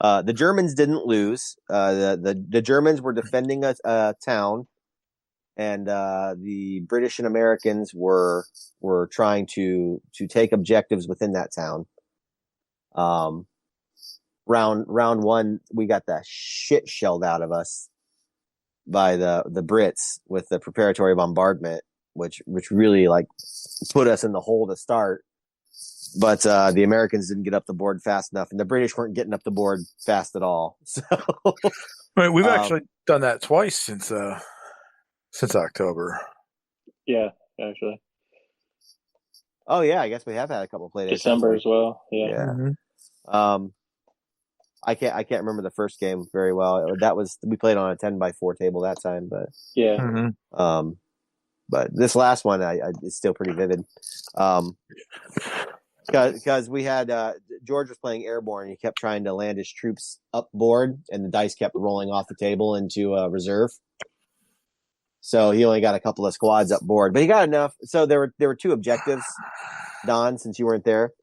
The Germans didn't lose. The Germans were defending a town, and the British and Americans were trying to take objectives within that town. Round one, we got the shit shelled out of us by the Brits with the preparatory bombardment, which really like put us in the hole to start. But the Americans didn't get up the board fast enough, and the British weren't getting up the board fast at all. So we've actually done that twice since October. Yeah, actually. Oh yeah, I guess we have had a couple play days. December as well. Yeah. Mm-hmm. I can't remember the first game very well. We played on a 10x4 table that time, but yeah. Mm-hmm. But this last one, it's still pretty vivid. Because we had George was playing airborne, and he kept trying to land his troops up board, and the dice kept rolling off the table into reserve. So he only got a couple of squads up board, but he got enough. So there were two objectives, Don, since you weren't there.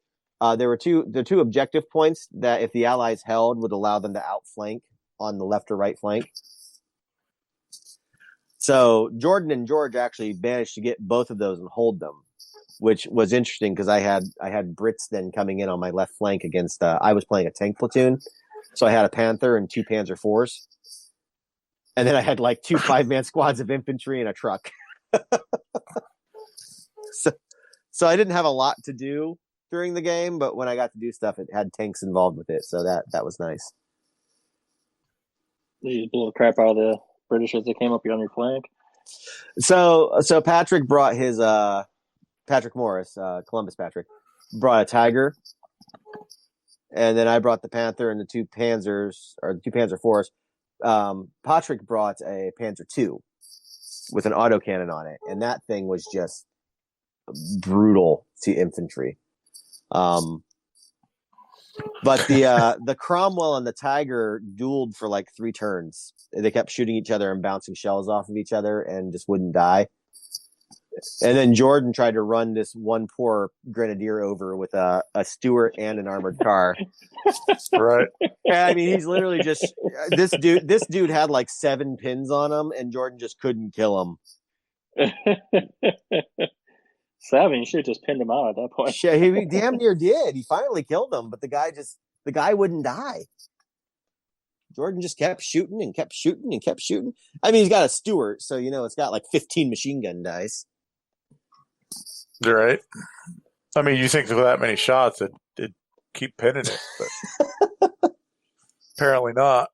There were two objective points that if the Allies held would allow them to outflank on the left or right flank. So Jordan and George actually managed to get both of those and hold them, which was interesting because I had Brits then coming in on my left flank against. I was playing a tank platoon, so I had a Panther and two Panzer IVs, and then I had like two 5-man squads of infantry and a truck. So I didn't have a lot to do during the game, but when I got to do stuff, it had tanks involved with it, so that was nice. You just blew the crap out of the British as they came up on your flank. So Patrick brought his Patrick Morris, Columbus Patrick, brought a Tiger, and then I brought the Panther and the two Panzers, or the two Panzer IVs. Patrick brought a Panzer II with an autocannon on it, and that thing was just brutal to infantry. But the Cromwell and the Tiger dueled for like 3 turns. They kept shooting each other and bouncing shells off of each other and just wouldn't die. And then Jordan tried to run this one poor grenadier over with a Stuart and an armored car. Right. And I mean, he's literally just this dude had like 7 pins on him, and Jordan just couldn't kill him. 7, you should have just pinned him out at that point. He damn near did. He finally killed him, but the guy wouldn't die. Jordan just kept shooting and kept shooting and kept shooting. I mean, he's got a Stuart, so it's got like 15 machine gun dice. You're right. I mean, you think with that many shots, it'd keep pinning it, but apparently not.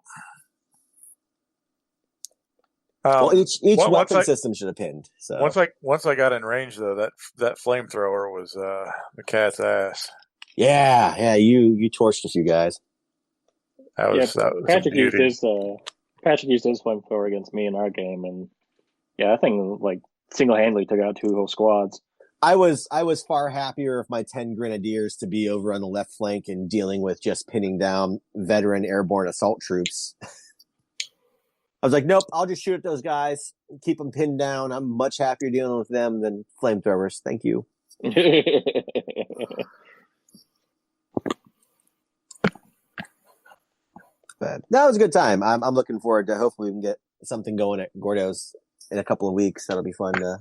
Well, each weapon system should have pinned. So once I got in range, though, that flamethrower was the cat's ass. Yeah, you torched a few guys. Patrick used his flamethrower against me in our game, and that thing like single-handedly took out 2 whole squads. I was far happier of my 10 grenadiers to be over on the left flank and dealing with just pinning down veteran airborne assault troops. I was like, nope, I'll just shoot at those guys, keep them pinned down. I'm much happier dealing with them than flamethrowers. Thank you. But that was a good time. I'm looking forward to hopefully we can get something going at Gordo's in a couple of weeks. That'll be fun to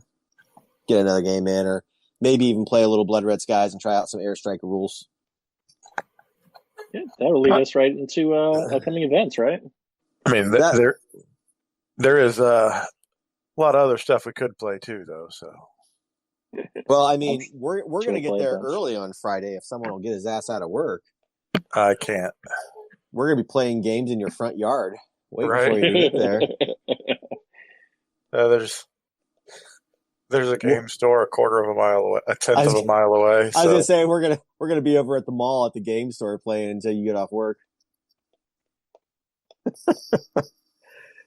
get another game in, or maybe even play a little Blood Red Skies and try out some Airstrike rules. Yeah, that'll lead us right into upcoming events, right? I mean, there is a lot of other stuff we could play too, though. So, well, I mean, we're going to get there early on Friday if someone will get his ass out of work. I can't. We're going to be playing games in your front yard. Wait before you get there. There's a game store a quarter of a mile away, a tenth of a mile away. So. I was gonna say we're gonna be over at the mall at the game store playing until you get off work.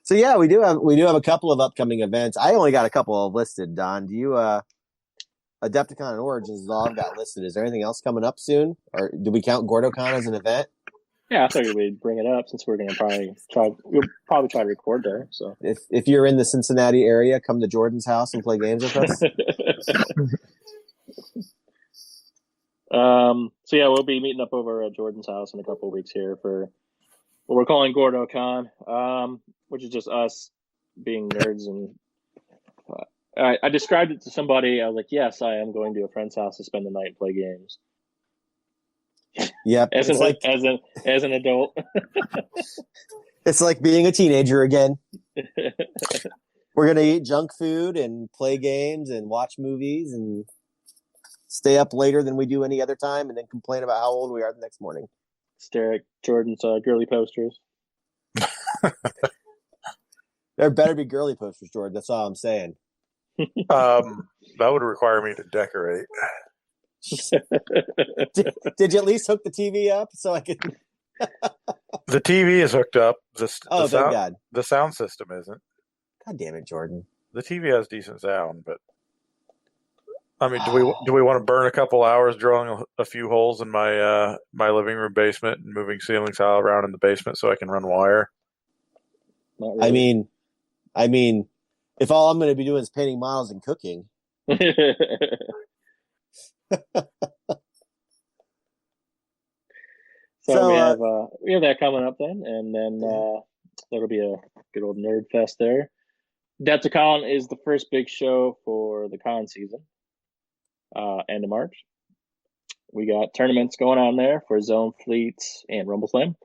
So yeah, we do have a couple of upcoming events. I only got a couple of listed. Don, do you Adepticon and Origins is all I've got listed. Is there anything else coming up soon, or do we count GordoCon as an event? Yeah, I figured we'd bring it up since we're going to we'll probably try to record there. So if you're in the Cincinnati area, come to Jordan's house and play games with us. So yeah, we'll be meeting up over at Jordan's house in a couple of weeks here for what we're calling GordoCon, which is just us being nerds. And I described it to somebody. I was like, yes, I am going to a friend's house to spend the night and play games. Yep. As an adult. It's like being a teenager again. We're going to eat junk food and play games and watch movies and stay up later than we do any other time and then complain about how old we are the next morning. Stare at Jordan's girly posters. There better be girly posters, Jordan. That's all I'm saying. That would require me to decorate. Did you at least hook the TV up so I could? The TV is hooked up. Thank God. The sound system isn't. God damn it, Jordan. The TV has decent sound, but I mean, do we want to burn a couple hours drilling a few holes in my my living room basement and moving ceiling tile around in the basement so I can run wire? Not really. I mean, if all I'm going to be doing is painting models and cooking. So we have that coming up then, and then that'll be a good old nerd fest there. Adepticon is the first big show for the con season, end of March. We got tournaments going on there for Zone Fleets and Rumble Slam,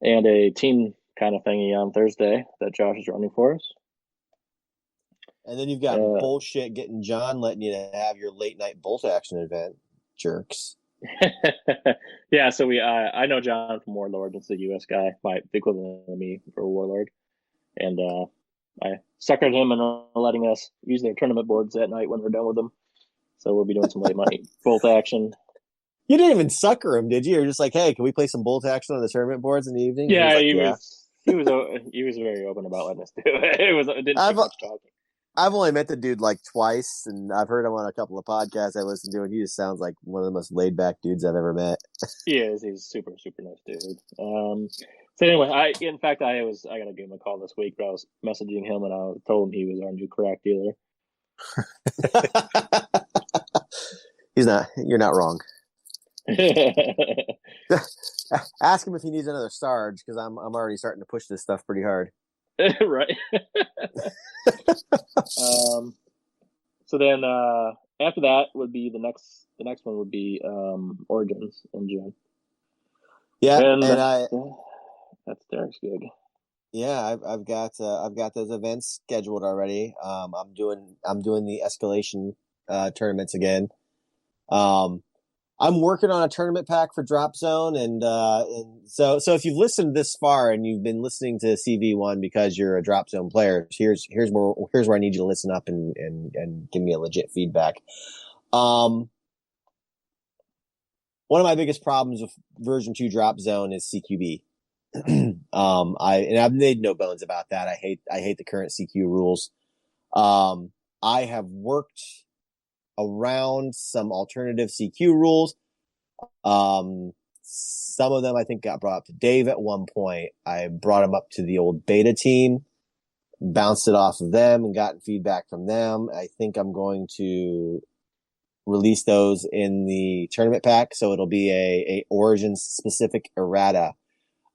and a team kind of thingy on Thursday that Josh is running for us. And then you've got bullshit getting John letting you have your late night bolt action event, jerks. Yeah, so I know John from Warlord. It's the US guy, the equivalent of me for Warlord, and I suckered him into letting us use their tournament boards that night when we're done with them. So we'll be doing some late night bolt action. You didn't even sucker him, did you? You're just like, hey, can we play some bolt action on the tournament boards in the evening? Yeah, he was very open about letting us do it. It didn't take much talking. I've only met the dude like twice, and I've heard him on a couple of podcasts I listen to, and he just sounds like one of the most laid-back dudes I've ever met. He is. He's super, super nice dude. So anyway, I got to give him a call this week, but I was messaging him, and I told him he was our new crack dealer. He's not. You're not wrong. Ask him if he needs another Sarge, because I'm already starting to push this stuff pretty hard. Right. So then after that would be the next one would be Origins in June. Yeah, and that's Derek's gig. Yeah, I've got those events scheduled already. I'm doing the escalation tournaments again. I'm working on a tournament pack for Drop Zone, and so if you've listened this far and you've been listening to CV1 because you're a Drop Zone player, here's where I need you to listen up and give me a legit feedback. One of my biggest problems with version 2 Drop Zone is CQB. I've made no bones about that. I hate the current CQ rules. I have worked around some alternative CQ rules. Some of them I think got brought up to Dave at one point. I brought them up to the old beta team, bounced it off of them and gotten feedback from them. I think I'm going to release those in the tournament pack. So it'll be a Origins specific errata.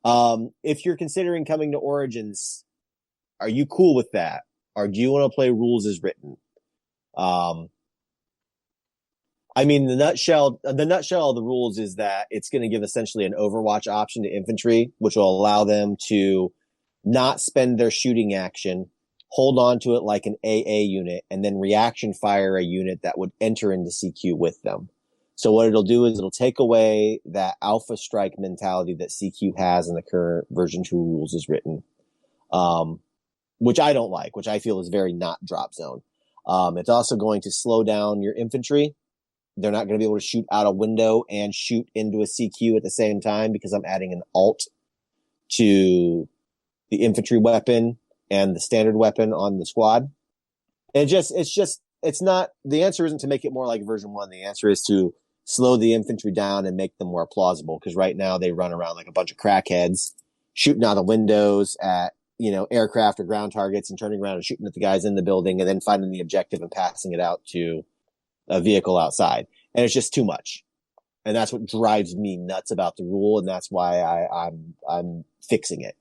If you're considering coming to Origins, Are you cool with that? Or do you want to play rules as written? I mean, the nutshell of the rules is that it's going to give essentially an overwatch option to infantry, which will allow them to not spend their shooting action, hold on to it like an AA unit, and then reaction fire a unit that would enter into CQ with them. So what it'll do is it'll take away that alpha strike mentality that CQ has in the current version 2 rules as written, which I don't like, which I feel is very not drop zone. It's also going to slow down your infantry. They're not going to be able to shoot out a window and shoot into a CQ at the same time because I'm adding an alt to the infantry weapon and the standard weapon on the squad. And it's not, the answer isn't to make it more like version 1. The answer is to slow the infantry down and make them more plausible. Because right now they run around like a bunch of crackheads shooting out the windows at, aircraft or ground targets and turning around and shooting at the guys in the building and then finding the objective and passing it out to a vehicle outside. And it's just too much. And that's what drives me nuts about the rule. And that's why I'm fixing it,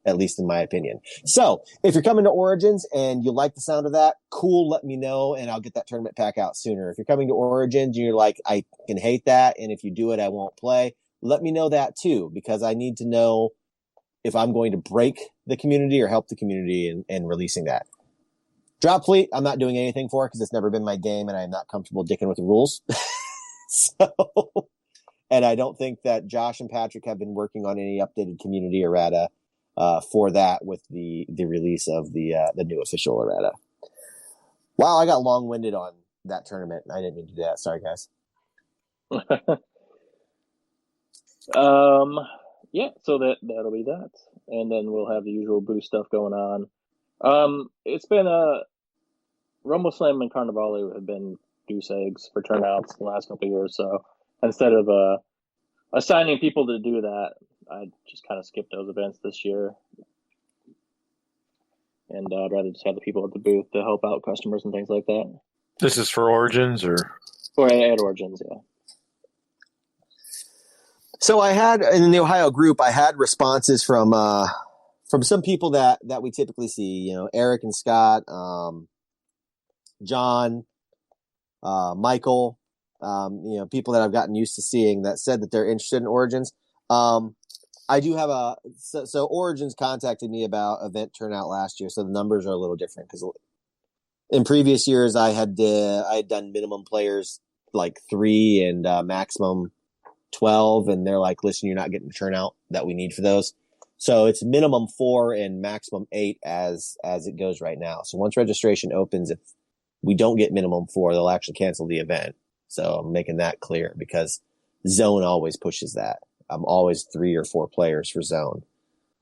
at least in my opinion. So if you're coming to Origins and you like the sound of that, cool, let me know and I'll get that tournament pack out sooner. If you're coming to Origins and you're like, I can hate that, and if you do it, I won't play, let me know that too, because I need to know if I'm going to break the community or help the community in releasing that. Drop Fleet, I'm not doing anything for because it's never been my game and I'm not comfortable dicking with the rules. And I don't think that Josh and Patrick have been working on any updated community errata for that with the release of the new official errata. Wow, I got long-winded on that tournament. I didn't mean to do that. Sorry, guys. Yeah, so that'll be that. And then we'll have the usual boost stuff going on. It's been Rumble Slam and Carnivale have been goose eggs for turnouts the last couple of years. So instead of assigning people to do that, I just kind of skipped those events this year. And I'd rather just have the people at the booth to help out customers and things like that. This is for Origins or at Origins, yeah. So I had in the Ohio group, I had responses from some people that we typically see, Eric and Scott, John, Michael, people that I've gotten used to seeing that said that they're interested in Origins. I do have so Origins contacted me about event turnout last year, so the numbers are a little different because in previous years I had done minimum players like 3 and maximum 12, and they're like, listen, you're not getting the turnout that we need for those. So it's minimum 4 and maximum 8 as it goes right now. So once registration opens, if we don't get minimum 4, they'll actually cancel the event. So I'm making that clear because Zone always pushes that. I'm always 3 or 4 players for Zone.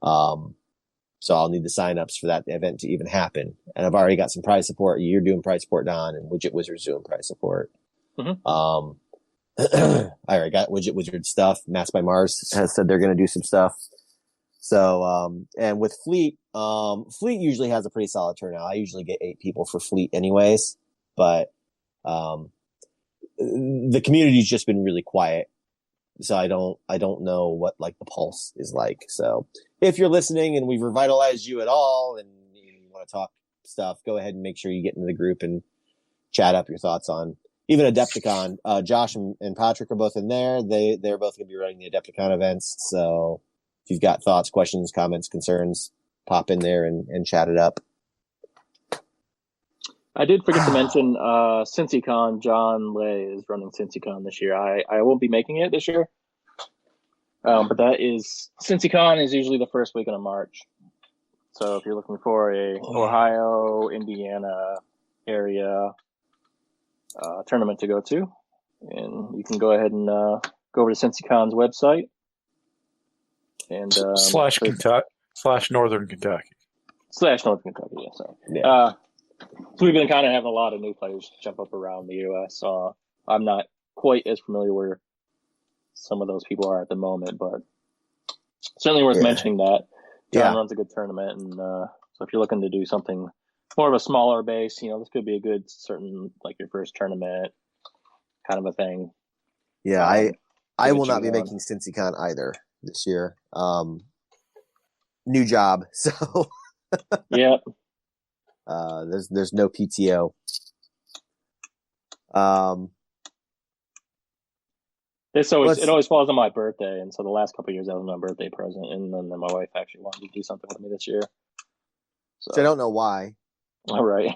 So I'll need the signups for that event to even happen. And I've already got some prize support. You're doing prize support, Don, and Widget Wizard's doing prize support. Mm-hmm. I already got Widget Wizard stuff. Mass by Mars has said they're going to do some stuff. So, and with Fleet, Fleet usually has a pretty solid turnout. I usually get 8 people for Fleet anyways, but, the community's just been really quiet. So I don't know what like the pulse is like. So if you're listening and we've revitalized you at all and you want to talk stuff, go ahead and make sure you get into the group and chat up your thoughts on even Adepticon. Josh and Patrick are both in there. They're both going to be running the Adepticon events. So if you've got thoughts, questions, comments, concerns, pop in there and chat it up. I did forget to mention CincyCon. John Lay is running CincyCon this year. I won't be making it this year. But that is, CincyCon is usually the first weekend of March. So if you're looking for a Ohio, Indiana area tournament to go to, and you can go ahead and go over to CincyCon's website. And / Northern Kentucky. / Northern Kentucky, yeah, sorry. Yeah. So we've been kind of having a lot of new players jump up around the U.S. I'm not quite as familiar where some of those people are at the moment, but certainly worth mentioning that. John runs a good tournament, and so if you're looking to do something more of a smaller base, this could be a good certain, like your first tournament kind of a thing. Yeah, I will not be making CincyCon either this year. New job, so Yep. There's no PTO. It always falls on my birthday, and so the last couple of years that was my birthday present, and then my wife actually wanted to do something with me this year. So I don't know why. All right.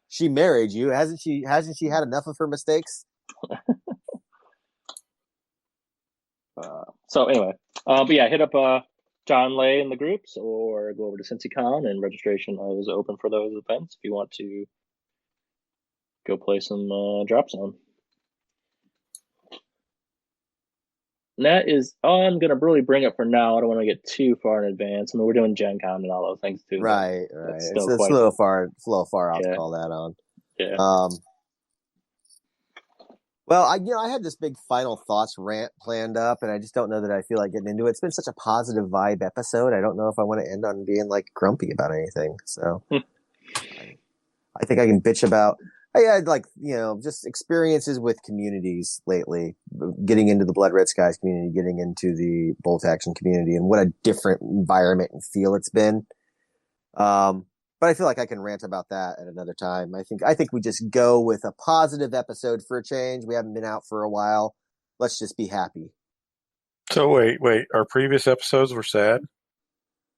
She married you, hasn't she? Hasn't she had enough of her mistakes? So anyway, but yeah, hit up John Lay in the groups, or go over to CincyCon, and registration is open for those events if you want to go play some Drop Zone. And that is all I'm going to really bring up for now. I don't want to get too far in advance. I mean, we're doing Gen Con and all those things too. Right. It's a little far out to call that on. Yeah. Well, I had this big final thoughts rant planned up, and I just don't know that I feel like getting into it. It's been such a positive vibe episode. I don't know if I want to end on being like grumpy about anything. So I think I can bitch about. I had just experiences with communities lately, getting into the Blood Red Skies community, getting into the Bolt Action community, and what a different environment and feel it's been. But I feel like I can rant about that at another time. I think we just go with a positive episode for a change. We haven't been out for a while. Let's just be happy. So wait. Our previous episodes were sad?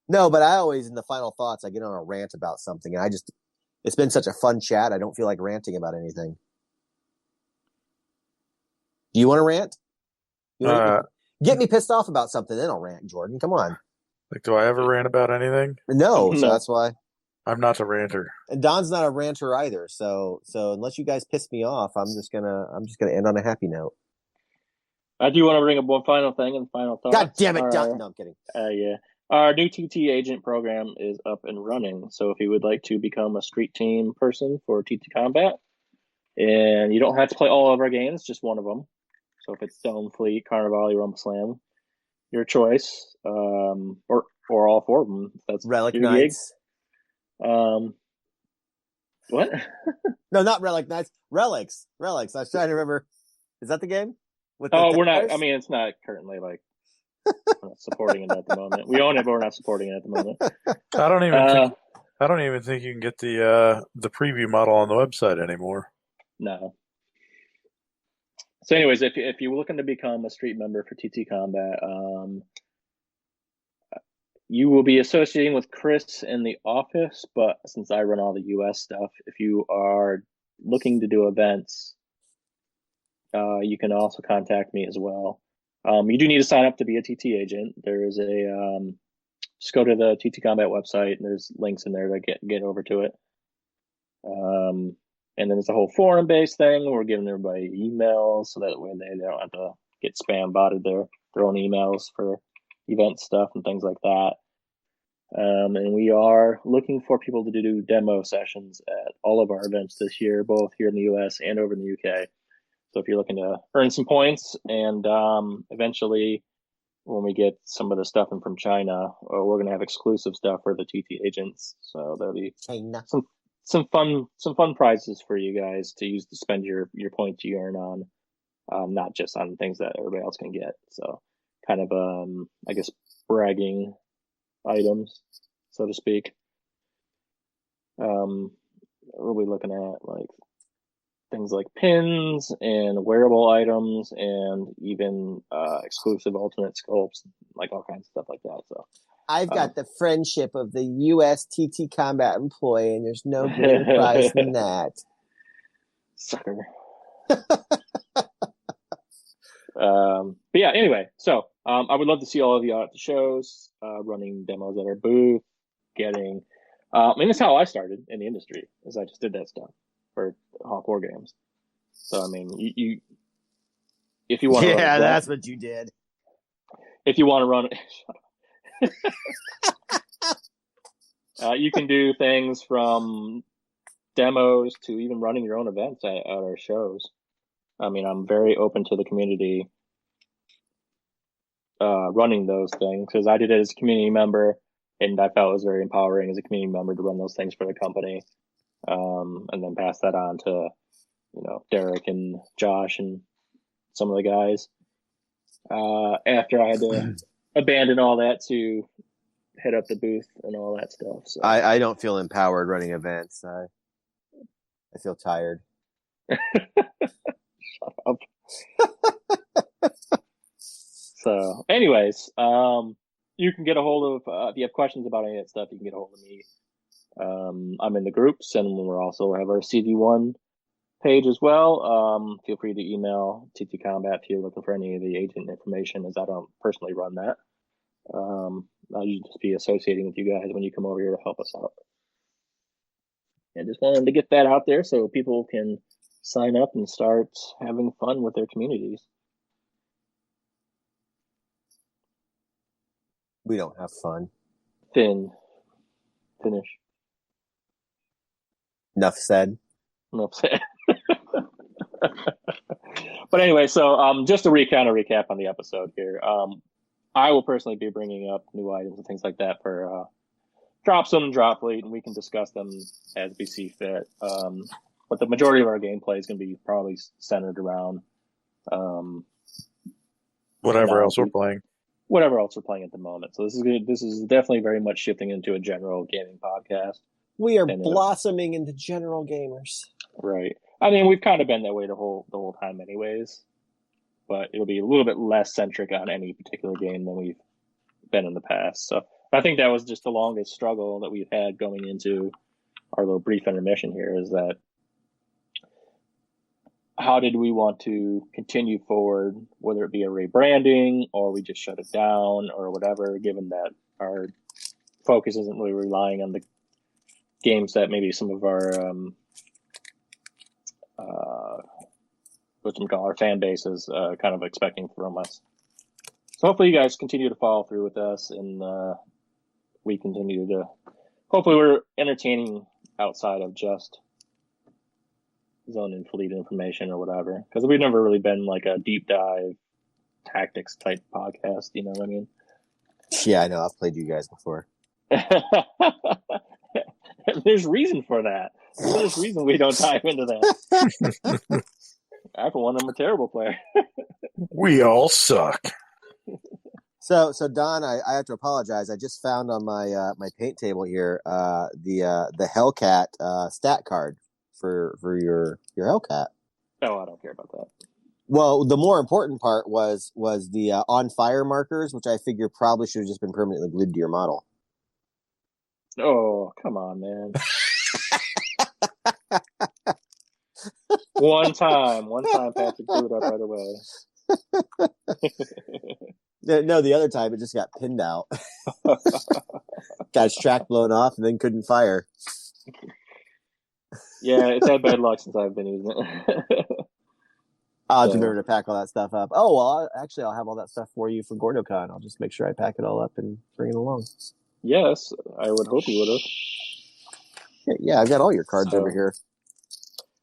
No, but I always, in the final thoughts, I get on a rant about something, and it's been such a fun chat. I don't feel like ranting about anything. Do you want to rant? Get me pissed off about something, then I'll rant, Jordan. Come on. Like, do I ever rant about anything? No, so that's why. I'm not a ranter. And Don's not a ranter either. So unless you guys piss me off, I'm just gonna end on a happy note. I do want to bring up one final thing and final thought. God damn it, Don. No, I'm kidding. Yeah. Our new TT agent program is up and running. So if you would like to become a street team person for TT Combat, and you don't have to play all of our games, just one of them. So if it's Stone Fleet, Carnivale, Rumble Slam, your choice, or all four of them. That's Relic Knights. What? No, not Relic Knights. Relics. I was trying to remember. Is that the game? We're not. I mean, it's not currently we're not supporting it at the moment. We own it, but we're not supporting it at the moment. I don't even think you can get the preview model on the website anymore. No. So, anyways, if you're looking to become a street member for TT Combat, you will be associating with Chris in the office, but since I run all the US stuff, if you are looking to do events, you can also contact me as well. You do need to sign up to be a TT agent. There is just go to the TT Combat website, and there's links in there to get over to it. And then it's a whole forum-based thing. We're giving everybody emails so that way they don't have to get spam botted their own emails for event stuff and things like that. And we are looking for people to do demo sessions at all of our events this year, both here in the US and over in the UK. So if you're looking to earn some points, and eventually when we get some of the stuff in from China, we're going to have exclusive stuff for the TT agents. So there'll be some fun prizes for you guys to use to spend your points you earn on, not just on things that everybody else can get. So kind of I guess bragging items, so to speak. What are we looking at? Like things like pins and wearable items, and even exclusive alternate sculpts, like all kinds of stuff like that. So I've got the friendship of the US TT Combat employee, and there's no greater prize than that. Sucker. But yeah, anyway, so I would love to see all of you out at the shows, running demos at our booth, getting and that's how I started in the industry, is I just did that stuff for Hawk War Games. So I mean, you if you want to run that's what you did. If you want to run you can do things from demos to even running your own events at our shows. I mean, I'm very open to the community running those things, because I did it as a community member, and I felt it was very empowering as a community member to run those things for the company, and then pass that on to, Derek and Josh and some of the guys. After I had to abandon all that to hit up the booth and all that stuff. So I don't feel empowered running events. I feel tired. Shut up. So, anyways, you can get a hold of if you have questions about any of that stuff. You can get a hold of me. I'm in the groups, and we're also have our CV1 page as well. Feel free to email TT Combat if you're looking for any of the agent information, as I don't personally run that. I'll just be associating with you guys when you come over here to help us out. And just wanted to get that out there so people can sign up and start having fun with their communities. We don't have fun. Finish. Enough said. Enough said. But anyway, so just to recap on the episode here. I will personally be bringing up new items and things like that for Drop Fleet, and we can discuss them as we see fit. But the majority of our gameplay is going to be probably centered around whatever else we're playing. Whatever else we're playing at the moment. So this is good. This is definitely very much shifting into a general gaming podcast. We are blossoming into general gamers. Right. I mean, we've kind of been that way the whole time anyways. But it'll be a little bit less centric on any particular game than we've been in the past. So I think that was just the longest struggle that we've had going into our little brief intermission here, is that how did we want to continue forward, whether it be a rebranding or we just shut it down or whatever, given that our focus isn't really relying on the games that maybe some of our our fan base is kind of expecting from us. So hopefully you guys continue to follow through with us, and we continue to, hopefully we're entertaining outside of just zone and fleet information or whatever, because we've never really been like a deep dive tactics type podcast, you know what I mean? Yeah, I know. I've played you guys before. There's reason for that. There's reason we don't dive into that. I, for one, I'm a terrible player. We all suck. So Don, I have to apologize. I just found on my my paint table here the Hellcat stat card for your Hellcat. Oh, I don't care about that. Well, the more important part was the on fire markers, which I figure probably should have just been permanently glued to your model. Oh, come on, man. One time Patrick blew it up right away. No, the other time it just got pinned out. Got its track blown off and then couldn't fire. Yeah, it's had bad luck since I've been using it. I'll have to remember to pack all that stuff up. Oh, well, I'll have all that stuff for you for GordoCon. I'll just make sure I pack it all up and bring it along. Yes, I would hope you would have. Yeah, I've got all your cards over here.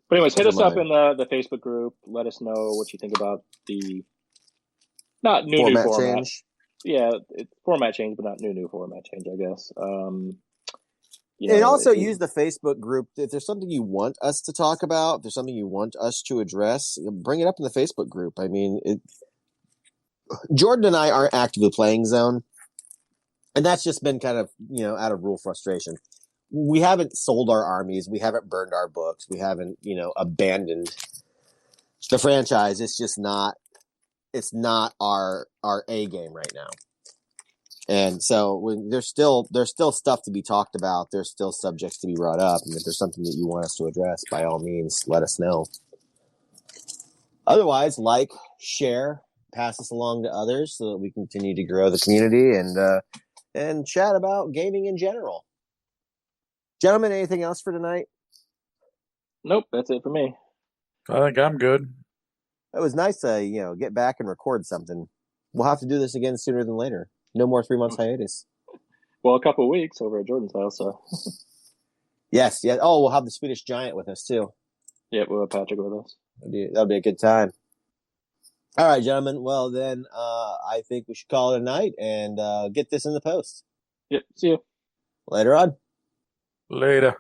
But anyways, hit us up in the Facebook group. Let us know what you think about the new format change. Yeah, it's format change, but not new format change, I guess. And also use the Facebook group. If there's something you want us to talk about, if there's something you want us to address, bring it up in the Facebook group. I mean, Jordan and I aren't actively playing Zone, and that's just been kind of, out of rule frustration. We haven't sold our armies. We haven't burned our books. We haven't, abandoned the franchise. It's just not. It's not our A game right now. And so there's still stuff to be talked about. There's still subjects to be brought up. And if there's something that you want us to address, by all means, let us know. Otherwise, like, share, pass this along to others so that we continue to grow the community and chat about gaming in general. Gentlemen, anything else for tonight? Nope, that's it for me. I think I'm good. It was nice to, get back and record something. We'll have to do this again sooner than later. No more 3 months hiatus. Well, a couple of weeks over at Jordan's house, so. Yes. Oh, we'll have the Swedish Giant with us, too. Yeah, we'll have Patrick with us. That'll be a good time. All right, gentlemen. Well, then, I think we should call it a night and get this in the post. Yep, see you. Later on. Later.